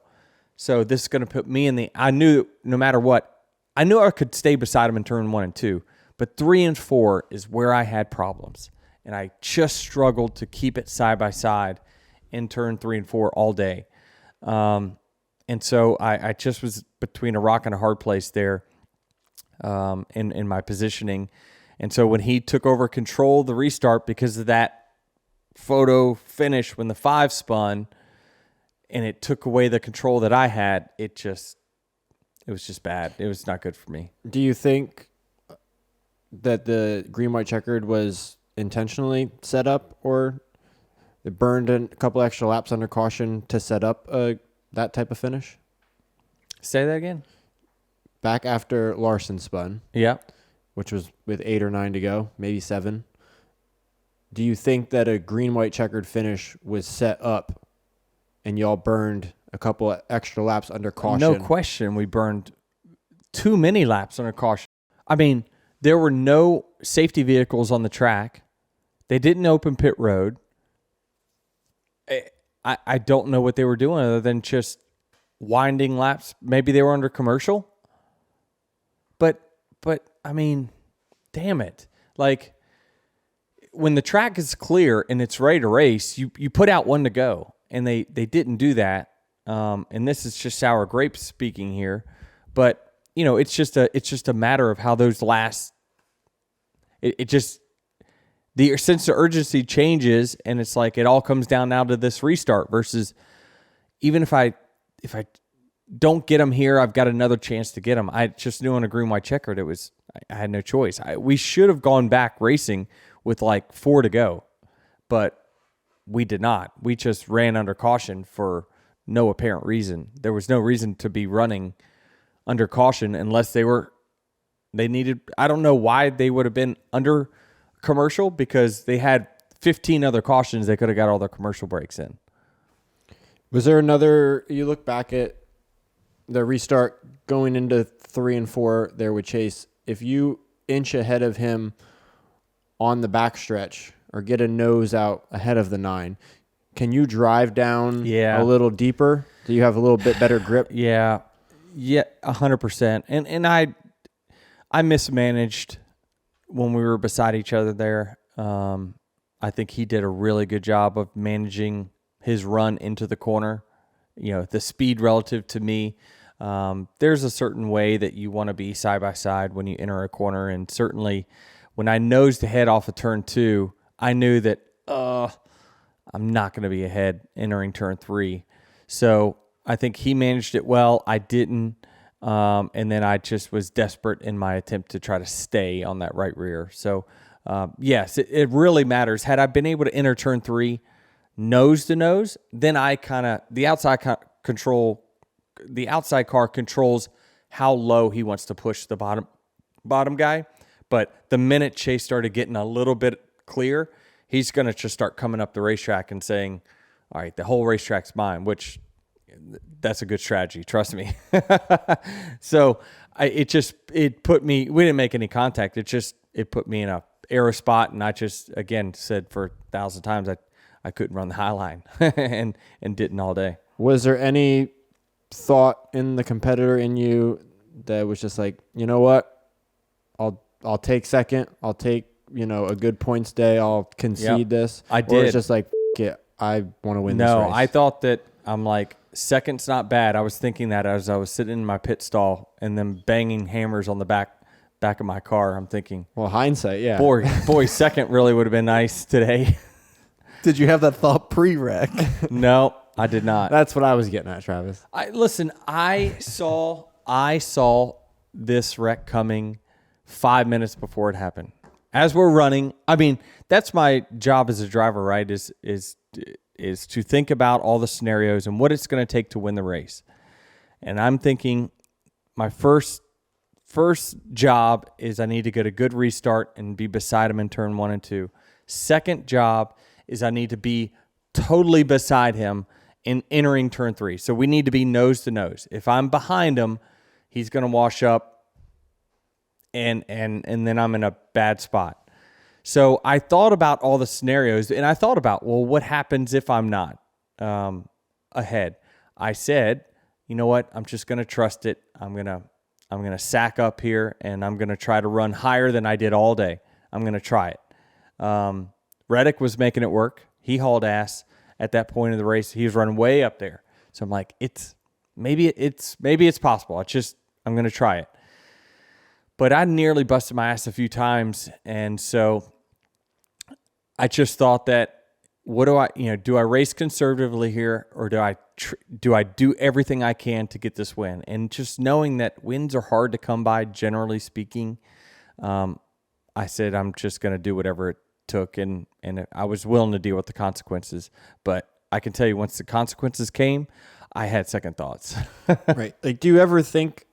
So this is going to put me I knew no matter what, I knew I could stay beside him in turn 1 and 2, but 3 and 4 is where I had problems. And I just struggled to keep it side by side in turn 3 and 4 all day. And so I just was between a rock and a hard place there in my positioning. And so when he took over control of the restart because of that photo finish when the 5 spun and it took away the control that I had, it was just bad. It was not good for me. Do you think that the green-white-checkered was intentionally set up, or it burned a couple extra laps under caution to set up that type of finish? Say that again? Back after Larson spun. Yeah. Which was with 8 or 9 to go, maybe 7. Do you think that a green-white-checkered finish was set up and y'all burned a couple extra laps under caution? No question. We burned too many laps under caution. I mean, there were no safety vehicles on the track. They didn't open pit road. I don't know what they were doing other than just winding laps. Maybe they were under commercial. But I mean, damn it. Like, when the track is clear and it's ready to race, you put out one to go. And they didn't do that. And this is just sour grapes speaking here. But, it's just a matter of how those last. The sense of urgency changes, and it's like it all comes down now to this restart versus even if I don't get them here, I've got another chance to get them. I just knew on a green-white-checkered, I had no choice. We should have gone back racing with like 4 to go, but we did not. We just ran under caution for no apparent reason. There was no reason to be running under caution unless they needed. I don't know why they would have been under commercial because they had 15 other cautions. They could have got all their commercial breaks in. Was there you look back at the restart going into 3 and 4 there with Chase, if you inch ahead of him on the backstretch or get a nose out ahead of the 9, can you drive down a little deeper? Do you have a little bit better grip? Yeah, 100%. And I mismanaged when we were beside each other there. I think he did a really good job of managing his run into the corner, the speed relative to me. There's a certain way that you want to be side by side when you enter a corner. And certainly when I nosed ahead off of turn 2, I knew that I'm not going to be ahead entering turn 3. So I think he managed it well. I didn't. And then I just was desperate in my attempt to try to stay on that right rear. So, yes, it really matters. Had I been able to enter turn 3 nose to nose, then the outside car controls how low he wants to push the bottom guy. But the minute Chase started getting a little bit clear, he's going to just start coming up the racetrack and saying, all right, the whole racetrack's mine, which that's a good strategy. Trust me. So it put me, we didn't make any contact. It put me in a arrow spot. And I just, again, said for 1,000 times, I couldn't run the high line and didn't all day. Was there any thought in the competitor in you that was just like, you know what? I'll take second. I'll take, a good points day. I'll concede this. I did. Or it's just like, it, I want to win this race. No, I thought that I'm like, second's not bad. I was thinking that as I was sitting in my pit stall and then banging hammers on the back of my car. I'm thinking, well, hindsight, yeah. Boy, second really would have been nice today. Did you have that thought pre-wreck? No, I did not. That's what I was getting at, Travis. I saw this wreck coming 5 minutes before it happened. As we're running, I mean, that's my job as a driver, right? Is to think about all the scenarios and what it's going to take to win the race. And I'm thinking my first job is I need to get a good restart and be beside him in turn 1 and 2. Second job is I need to be totally beside him in entering turn 3. So we need to be nose to nose. If I'm behind him, he's going to wash up and then I'm in a bad spot. So I thought about all the scenarios, and I thought about, well, what happens if I'm not ahead? I said, you know what? I'm just going to trust it. I'm going to sack up here, and I'm going to try to run higher than I did all day. I'm going to try it. Reddick was making it work. He hauled ass at that point of the race. He was running way up there. So I'm like, maybe it's possible. I'm going to try it. But I nearly busted my ass a few times, and so I just thought that, do I race conservatively here, or do I do everything I can to get this win? And just knowing that wins are hard to come by, generally speaking, I said I'm just going to do whatever it took, and I was willing to deal with the consequences. But I can tell you, once the consequences came, I had second thoughts. Right. Like, do you ever think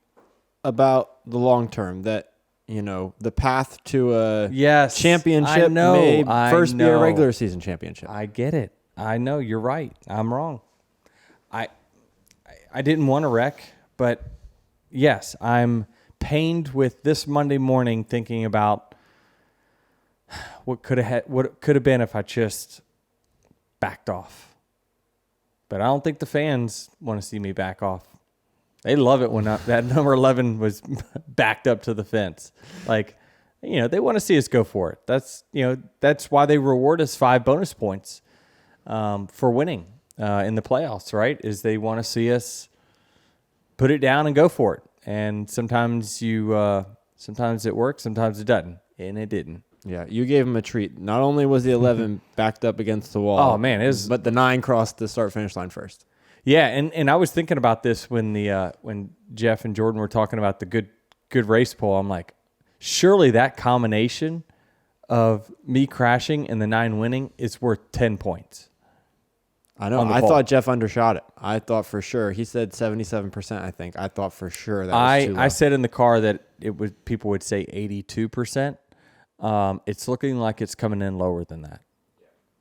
about the long term that, the path to a championship may first be a regular season championship? I get it. I know you're right. I'm wrong. I didn't want to wreck, but yes, I'm pained with this Monday morning thinking about what could have been if I just backed off. But I don't think the fans want to see me back off. They love it when that number 11 was backed up to the fence. Like, they want to see us go for it. That's why they reward us 5 bonus points for winning in the playoffs, right? Is they want to see us put it down and go for it. And sometimes sometimes it works, sometimes it doesn't, and it didn't. Yeah, you gave him a treat. Not only was the 11 backed up against the wall, but the 9 crossed the start-finish line first. Yeah, and I was thinking about this when Jeff and Jordan were talking about the good race poll. I'm like, surely that combination of me crashing and the 9 winning is worth 10 points. I know. I thought Jeff undershot it. I thought for sure. He said 77%, I think. I thought for sure that was too low. I said in the car that people would say 82%. It's looking like it's coming in lower than that.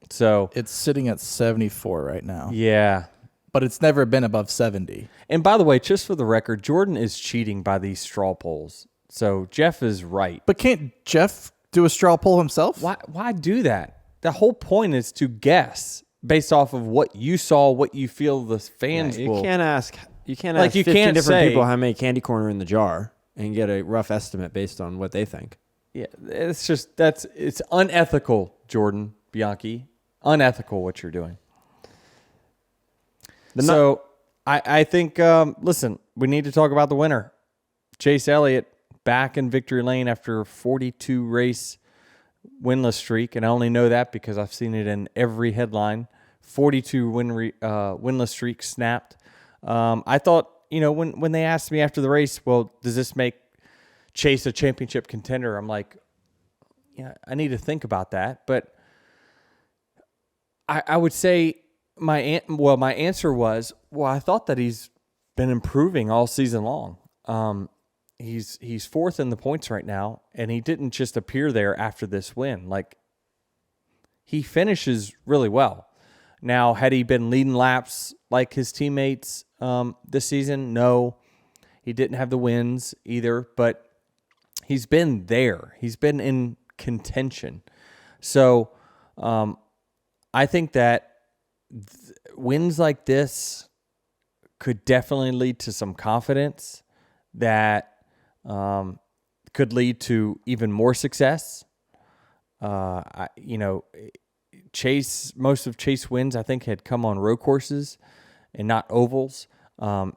So it's sitting at 74 right now. Yeah. But it's never been above 70. And by the way, just for the record, Jordan is cheating by these straw polls. So Jeff is right. But can't Jeff do a straw poll himself? Why do that? The whole point is to guess based off of what you saw, what you feel the fans will. You can't ask 15 different people how many candy corn are in the jar and get a rough estimate based on what they think. Yeah, it's unethical, Jordan Bianchi. Unethical what you're doing. So I think, listen, we need to talk about the winner. Chase Elliott back in victory lane after a 42 race winless streak. And I only know that because I've seen it in every headline. 42 winless streak snapped. I thought, when they asked me after the race, well, does this make Chase a championship contender? I'm like, yeah, I need to think about that. But I would say, my answer was, I thought that he's been improving all season long. He's fourth in the points right now, and he didn't just appear there after this win. Like, he finishes really well. Now, had he been leading laps like his teammates this season? No, he didn't have the wins either, but he's been there. He's been in contention. So I think that wins like this could definitely lead to some confidence that could lead to even more success. Most of Chase wins, I think, had come on road courses and not ovals.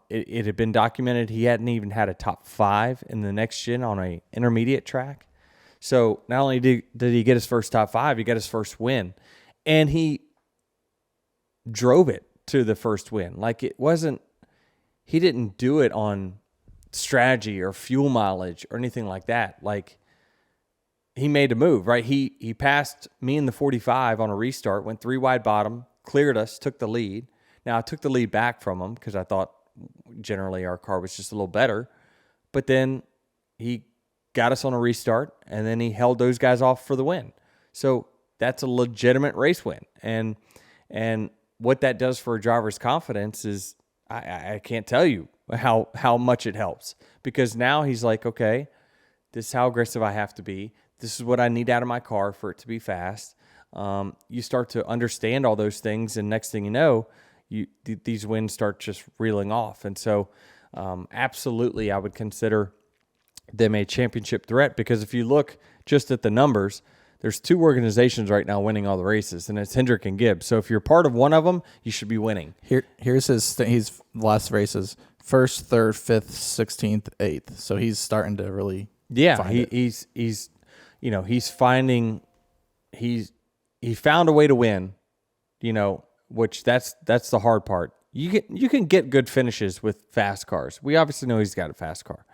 It had been documented he hadn't even had a top 5 in the NextGen on an intermediate track. So not only did he get his first top 5, he got his first win. And he drove it to the first win. Like it wasn't, he didn't do it on strategy or fuel mileage or anything like that. Like he made a move, right? He passed me in the 45 on a restart, went 3 wide bottom, cleared us, took the lead. Now I took the lead back from him because I thought generally our car was just a little better. But then he got us on a restart, and then he held those guys off for the win. So that's a legitimate race win. And what that does for a driver's confidence is I can't tell you how much it helps, because now he's like, okay, this is how aggressive I have to be. This is what I need out of my car for it to be fast. You start to understand all those things, and next thing you know, these wins start just reeling off. And so absolutely I would consider them a championship threat, because if you look just at the numbers, there's 2 organizations right now winning all the races, and it's Hendrick and Gibbs. So if you're part of one of them, you should be winning. Here's his he's last races: 1st, 3rd, 5th, 16th, 8th. So he's starting to really he's you know, he's finding he found a way to win, you know, which that's the hard part. You can get good finishes with fast cars. We obviously know he's got a fast car,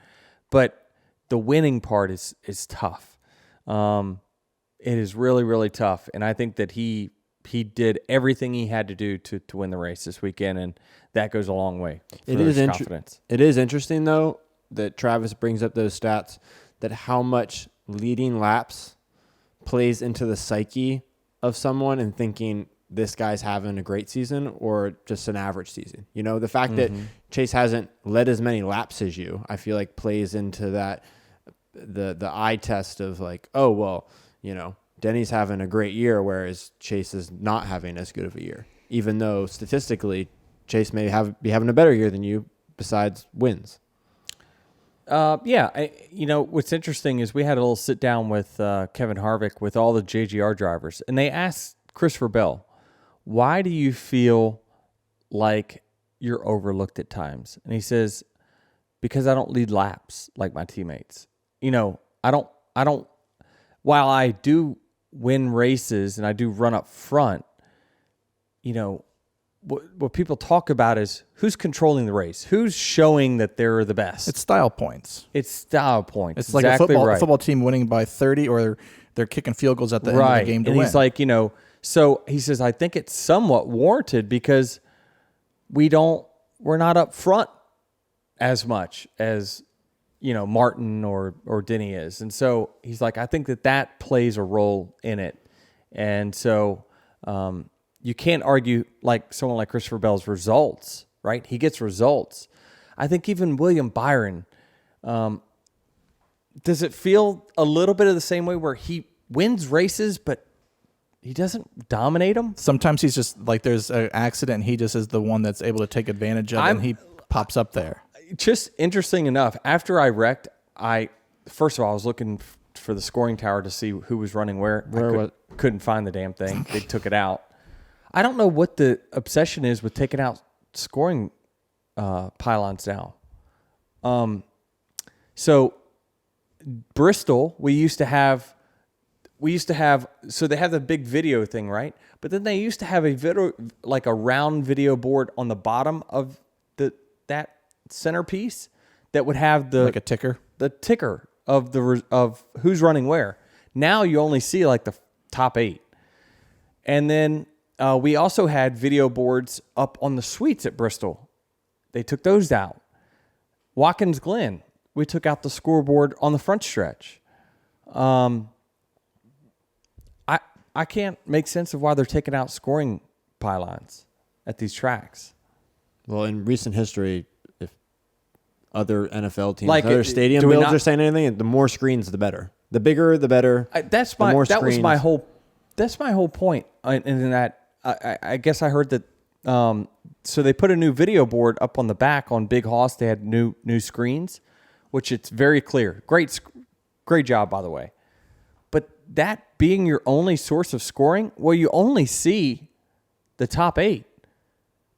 but the winning part is tough. It is really, really tough. And I think that he did everything he had to do to win the race this weekend, and that goes a long way for his confidence. It is interesting, though, that Travis brings up those stats, that how much leading laps plays into the psyche of someone and thinking this guy's having a great season or just an average season. You know, the fact that Chase hasn't led as many laps as you, I feel like plays into that, the eye test of like, oh, well, you know, Denny's having a great year, whereas Chase is not having as good of a year, even though statistically Chase may be having a better year than you besides wins. You know, what's interesting is we had a little sit down with Kevin Harvick with all the JGR drivers, and they asked Christopher Bell, why do you feel like you're overlooked at times? And he says, because I don't lead laps like my teammates. You know, I don't, while I do win races and I do run up front, you know, what people talk about is who's controlling the race, who's showing that they're the best. It's style points. It's like exactly a football team winning by 30, or they're kicking field goals at the end of the game to win. And he's like, you know, so he says, I think it's somewhat warranted because we're not up front as much as, you know, Martin or Denny is. And so he's like, I think that plays a role in it. And so you can't argue like someone like Christopher Bell's results, right? He gets results. I think even William Byron, does it feel a little bit of the same way where he wins races, but he doesn't dominate them? Sometimes he's just like, there's an accident, and he just is the one that's able to take advantage of it, and he pops up there. Just interesting enough, after I wrecked, first of all, I was looking for the scoring tower to see who was running where. Couldn't find the damn thing. They took it out. I don't know what the obsession is with taking out scoring pylons now. So Bristol, we used to have, so they have the big video thing, right? But then they used to have a video, like a round video board on the bottom of that centerpiece that would have the ticker of who's running where. Now you only see like the top 8. And then we also had video boards up on the suites at Bristol. They took those out. Watkins Glen, we took out the scoreboard on the front stretch. I can't make sense of why they're taking out scoring pylons at these tracks. Well, in recent history, if other NFL teams, like other stadium builds are saying anything, the more screens, the better. The bigger, the better. That's my whole point. In that, I guess I heard that. So they put a new video board up on the back on Big Hoss. They had new screens, which it's very clear. Great job, by the way. But that being your only source of scoring, well, you only see the top 8.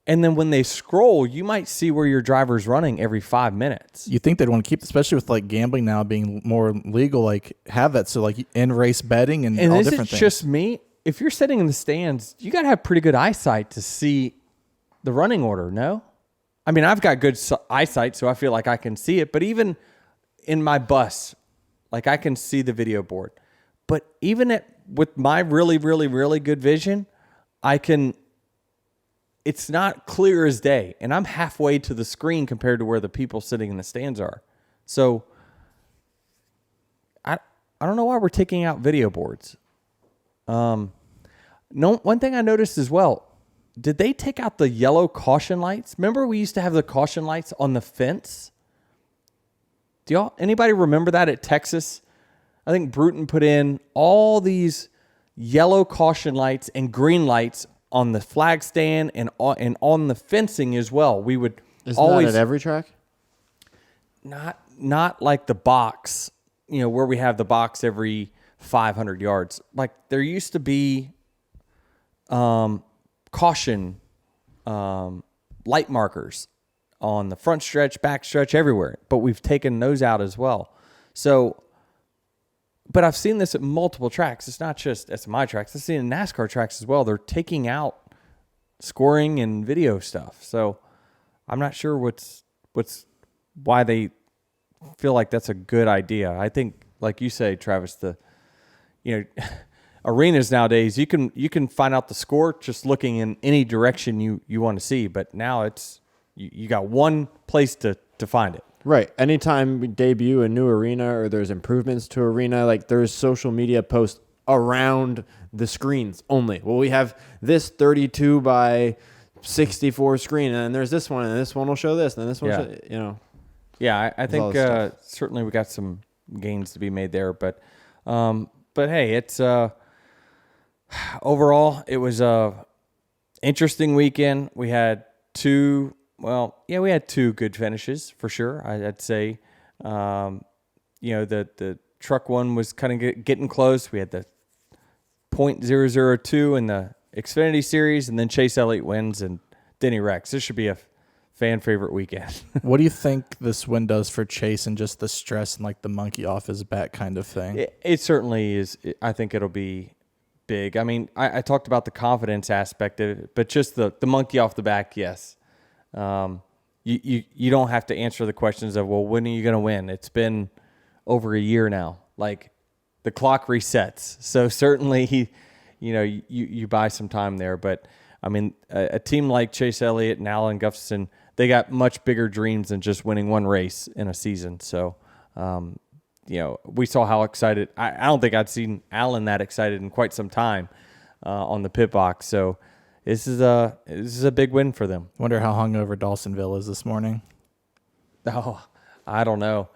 And then when they scroll, you might see where your driver's running every 5 minutes. You think they'd want to keep, especially with like gambling now being more legal, like have that. So like in race betting and all different things. Is it just me, if you're sitting in the stands, you got to have pretty good eyesight to see the running order, no? I mean, I've got good eyesight, so I feel like I can see it. But even in my bus, like I can see the video board. But even with my really, really, really good vision, it's not clear as day. And I'm halfway to the screen compared to where the people sitting in the stands are. So I don't know why we're taking out video boards. One thing I noticed as well, did they take out the yellow caution lights? Remember we used to have the caution lights on the fence? Anybody remember that at Texas? I think Bruton put in all these yellow caution lights and green lights on the flag stand and on the fencing as well. We would Isn't that at every track? Not like the box, where we have the box every 500 yards. Like there used to be caution light markers on the front stretch, back stretch, everywhere. But we've taken those out as well. So, but I've seen this at multiple tracks. It's not just at my tracks. I've seen it in NASCAR tracks as well. They're taking out scoring and video stuff. So I'm not sure why they feel like that's a good idea. I think, like you say, Travis, arenas nowadays, you can find out the score just looking in any direction you want to see. But now it's you got one place to find it. Right. Anytime we debut a new arena or there's improvements to arena, like there's social media posts around the screens only. Well, we have this 32 by 64 screen, and then there's this one, and this one will show this, and then this one will show, Yeah, I think certainly we got some gains to be made there. But hey, it's overall, it was a interesting weekend. We had two good finishes for sure. I'd say, the truck one was kind of getting close. We had the .002 in the Xfinity Series, and then Chase Elliott wins and Denny wrecks. This should be a fan favorite weekend. What do you think this win does for Chase and just the stress and like the monkey off his back kind of thing? It certainly is. I think it'll be big. I mean, I talked about the confidence aspect of it, but just the monkey off the back, yes. You don't have to answer the questions of, well, when are you going to win? It's been over a year now. Like the clock resets. So certainly you buy some time there, but I mean, a team like Chase Elliott and Alan Gustafson, they got much bigger dreams than just winning one race in a season. So, we saw how excited. I don't think I'd seen Alan that excited in quite some time on the pit box. So this is a big win for them. Wonder how hungover Dawsonville is this morning. Oh, I don't know.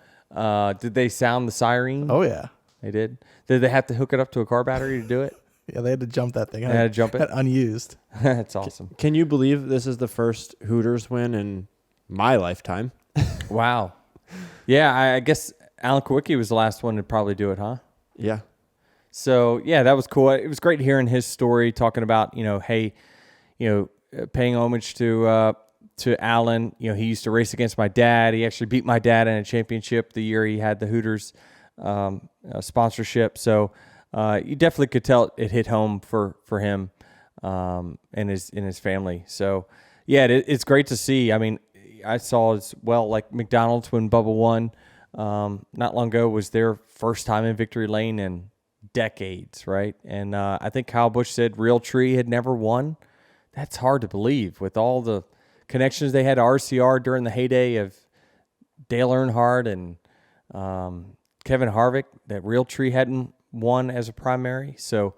Did they sound the siren? Oh, yeah. They did? Did they have to hook it up to a car battery to do it? Yeah, they had to jump that thing. They had to jump it? Unused. That's awesome. Can you believe this is the first Hooters win in my lifetime? Wow. Yeah, I guess Alan Kowicki was the last one to probably do it, huh? Yeah. So, yeah, that was cool. It was great hearing his story, talking about, paying homage to Alan. He used to race against my dad. He actually beat my dad in a championship the year he had the Hooters sponsorship. So you definitely could tell it hit home for him and his family. So, yeah, it's great to see. I mean, I saw as well, like McDonald's when Bubba won not long ago was their first time in victory lane in decades, right? And I think Kyle Busch said Realtree had never won. That's hard to believe with all the connections they had to RCR during the heyday of Dale Earnhardt and Kevin Harvick, that Realtree hadn't won as a primary. So,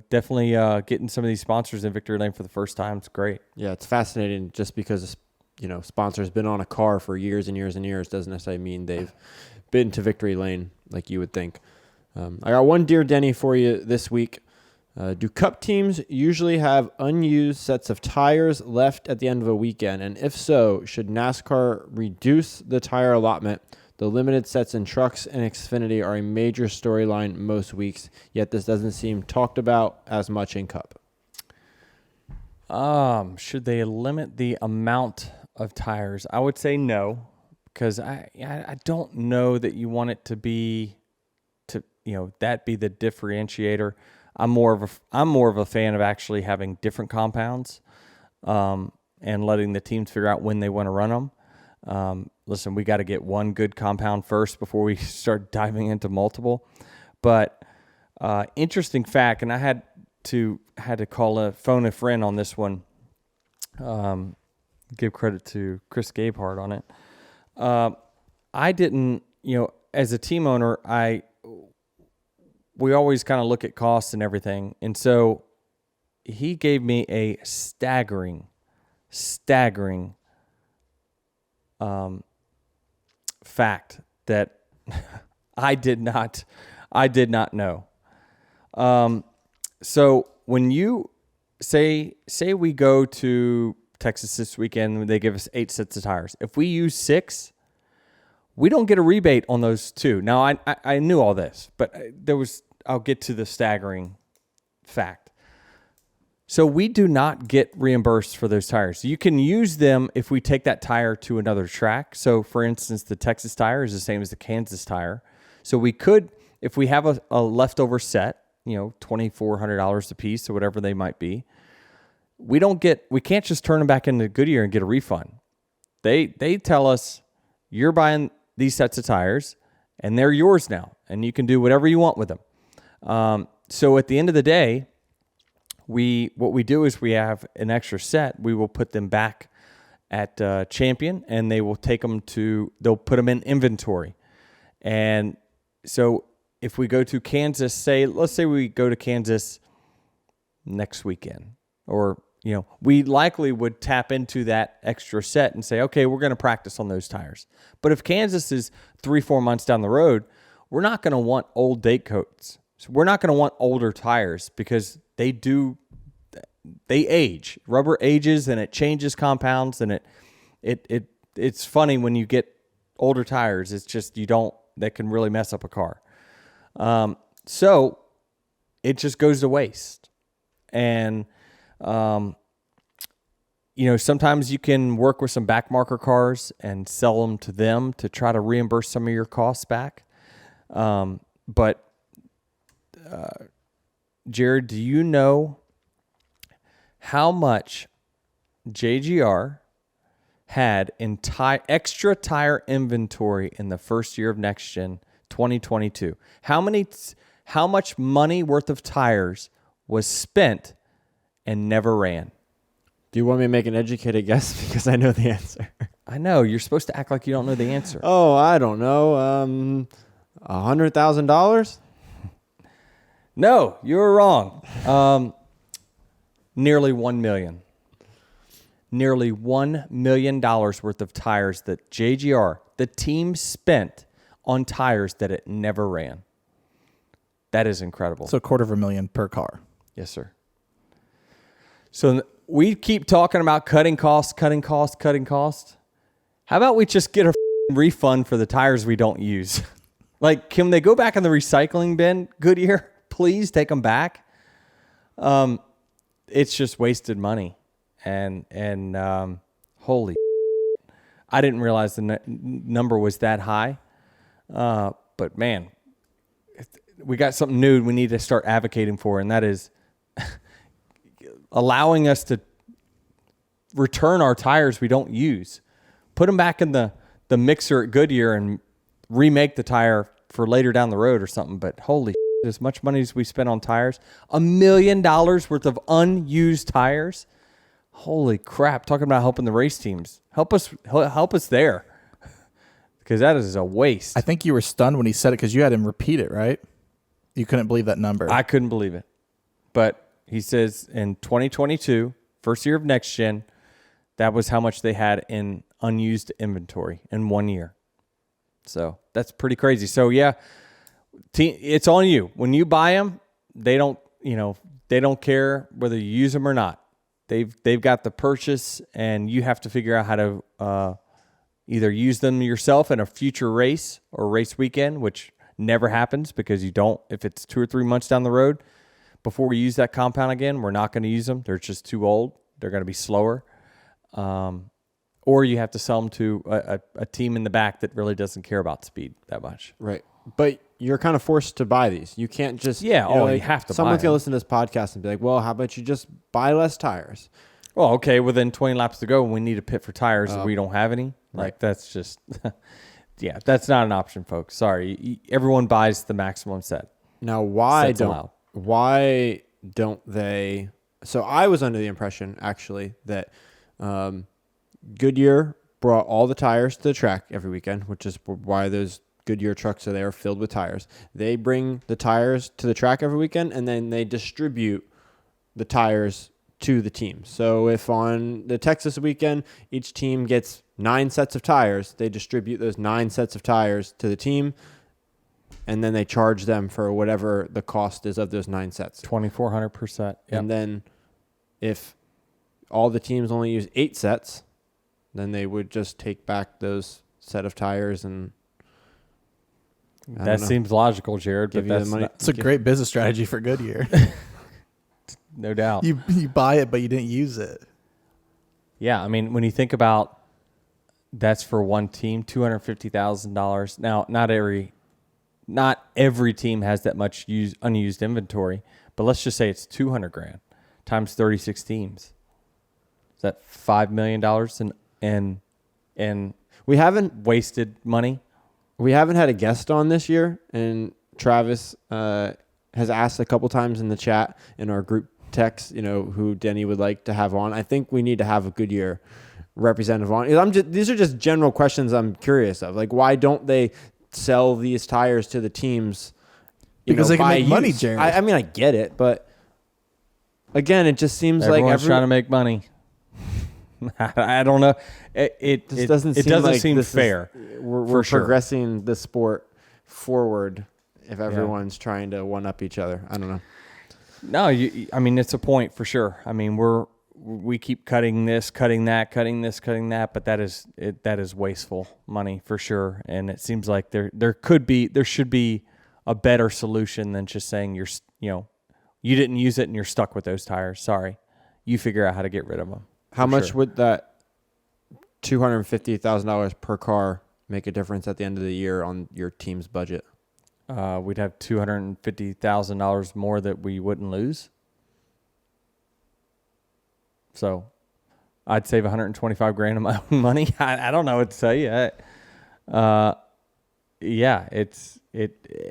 definitely getting some of these sponsors in victory lane for the first time is great. Yeah, it's fascinating just because, sponsors been on a car for years and years and years doesn't necessarily mean they've been to victory lane like you would think. I got one Dear Denny for you this week. Do Cup teams usually have unused sets of tires left at the end of a weekend? And if so, should NASCAR reduce the tire allotment? The limited sets in trucks and Xfinity are a major storyline most weeks, yet this doesn't seem talked about as much in Cup. Should they limit the amount of tires? I would say no, because I don't know that you want it to be that be the differentiator. I'm more of a fan of actually having different compounds, and letting the teams figure out when they want to run them. Listen, we got to get one good compound first before we start diving into multiple. But interesting fact, and I had to phone a friend on this one. Give credit to Chris Gabehart on it. I didn't, as a team owner, we always kind of look at costs and everything. And so he gave me a staggering fact that I did not know. So when you say we go to Texas this weekend, they give us 8 sets of tires. If we use 6, we don't get a rebate on those 2. Now I knew all this, but I'll get to the staggering fact. So we do not get reimbursed for those tires. You can use them if we take that tire to another track. So for instance, the Texas tire is the same as the Kansas tire. So we could, if we have a leftover set, $2,400 a piece or whatever they might be, we can't just turn them back into Goodyear and get a refund. They tell us, you're buying these sets of tires and they're yours now, and you can do whatever you want with them. So at the end of the day, what we do is we have an extra set. We will put them back at Champion, and they will they'll put them in inventory. And so if we go to Kansas, let's say we go to Kansas next weekend, or, we likely would tap into that extra set and say, okay, we're going to practice on those tires. But if Kansas is 3-4 months down the road, we're not going to want old date coats. So we're not going to want older tires, because they age. Rubber ages and it changes compounds, and it's funny when you get older tires. It's just that can really mess up a car. So it just goes to waste. And sometimes you can work with some back marker cars and sell them to them to try to reimburse some of your costs back. But Jared, do you know how much JGR had in extra tire inventory in the first year of NextGen 2022? How much money worth of tires was spent and never ran? Do you want me to make an educated guess? Because I know the answer. I know. You're supposed to act like you don't know the answer. Oh, I don't know. $100,000? No, you were wrong. Nearly $1 million. Nearly $1 million worth of tires that JGR, the team, spent on tires that it never ran. That is incredible. So $250,000 per car. Yes, sir. So we keep talking about cutting costs. How about we just get a refund for the tires we don't use? Like, can they go back in the recycling bin, Goodyear? Please take them back. It's just wasted money. And holy, I didn't realize the number was that high. But man, we got something new we need to start advocating for, and that is allowing us to return our tires we don't use. Put them back in the mixer at Goodyear and remake the tire for later down the road or something. But holy shit, as much money as we spent on tires, $1 million worth of unused tires. Holy crap. Talking about helping the race teams. Help us there. Because that is a waste. I think you were stunned when he said it because you had him repeat it, right? You couldn't believe that number. I couldn't believe it. But he says in 2022, first year of NextGen, that was how much they had in unused inventory in 1 year. So that's pretty crazy. So yeah, it's on you. When you buy them, they don't care whether you use them or not. They've got the purchase, and you have to figure out how to either use them yourself in a future race or race weekend, which never happens because you don't. If it's 2 or 3 months down the road before we use that compound again, we're not going to use them. They're just too old. They're going to be slower. Or you have to sell them to a team in the back that really doesn't care about speed that much. Right. But you're kind of forced to buy these. You can't just Yeah, you know, you like, have to buy someone's gonna them. listen to this podcast and be like, well, how about you just buy less tires? Well, okay, within 20 laps to go, we need a pit for tires and we don't have any. Like, that's just, yeah, that's not an option, folks. Sorry. Everyone buys the maximum set. Now, Sets allowed. why don't they? So I was under the impression actually that Goodyear brought all the tires to the track every weekend, which is why those Goodyear trucks are there filled with tires. They bring the tires to the track every weekend, and then they distribute the tires to the team. So if on the Texas weekend, each team gets 9 sets of tires, they distribute those 9 sets of tires to the team, and then they charge them for whatever the cost is of those 9 sets. 2,400%. Yep. And then if all the teams only use 8 sets, then they would just take back those set of tires and That seems logical, Jared, but Give you the that's money. not- It's a great business strategy for Goodyear. no doubt. you buy it, but you didn't use it. Yeah, I mean, when you think about that's for one team, $250,000. Now, not every team has that much unused inventory, but let's just say it's $200,000 times 36 teams. Is that $5 million in we haven't wasted money? had a guest on this year, and Travis has asked a couple times in the chat in our group text, who Denny would like to have on. I think we need to have a Goodyear representative on. These are just general questions I'm curious of. Like, why don't they sell these tires to the teams? Because they can by make money, use? Jared. I mean, I get it, but again, it just seems Everyone's trying to make money. I don't know. It doesn't seem this fair. We're for sure. progressing the sport forward if everyone's trying to one up each other. I don't know. No, I mean, it's a point for sure. I mean, we keep cutting this, cutting that, cutting this, cutting that, but that is wasteful money for sure. And it seems like there should be a better solution than just saying you didn't use it and you're stuck with those tires. Sorry, you figure out how to get rid of them. How much would that $250,000 per car make a difference at the end of the year on your team's budget? We'd have $250,000 more that we wouldn't lose. So I'd save $125,000 of my own money. I don't know what to tell you.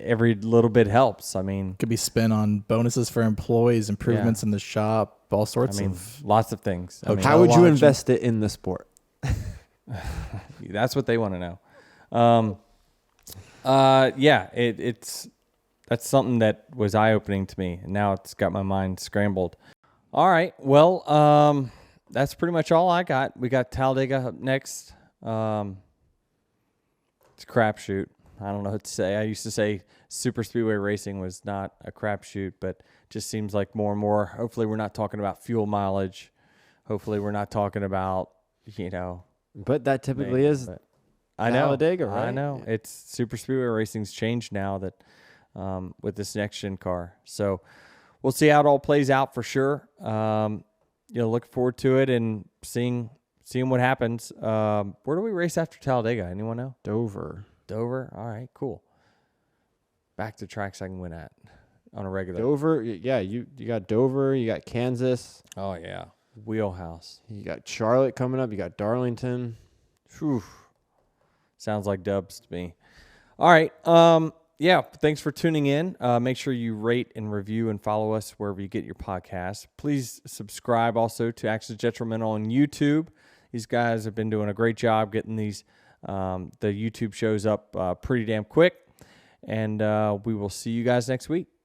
Every little bit helps. I mean, Could be spent on bonuses for employees, improvements in the shop, all sorts of. lots of things. I mean, How would you lodging. invest it in the sport? that's what they want to know. That's something that was eye-opening to me, and now it's got my mind scrambled. All right, well, that's pretty much all I got. We got Talladega up next. It's a crapshoot. I don't know what to say. I used to say super speedway racing was not a crapshoot, but just seems like more and more. Hopefully, we're not talking about fuel mileage. Hopefully, we're not talking about But that typically is I know. Talladega, right? I know. It's super speedway racing's changed now that with this next gen car. So we'll see how it all plays out for sure. Look forward to it and seeing what happens. Where do we race after Talladega? Anyone know? Dover. All right, cool. Back to tracks I can win at on a regular. Dover, yeah, you got Dover, you got Kansas, Oh yeah, wheelhouse. you got Charlotte coming up, you got Darlington. Whew. Sounds like dubs to me. All right. Thanks for tuning in. Make sure you rate and review and follow us wherever you get your podcasts. Please subscribe also to Access Detrimental on YouTube. These guys have been doing a great job getting these the YouTube shows up pretty damn quick. And we will see you guys next week.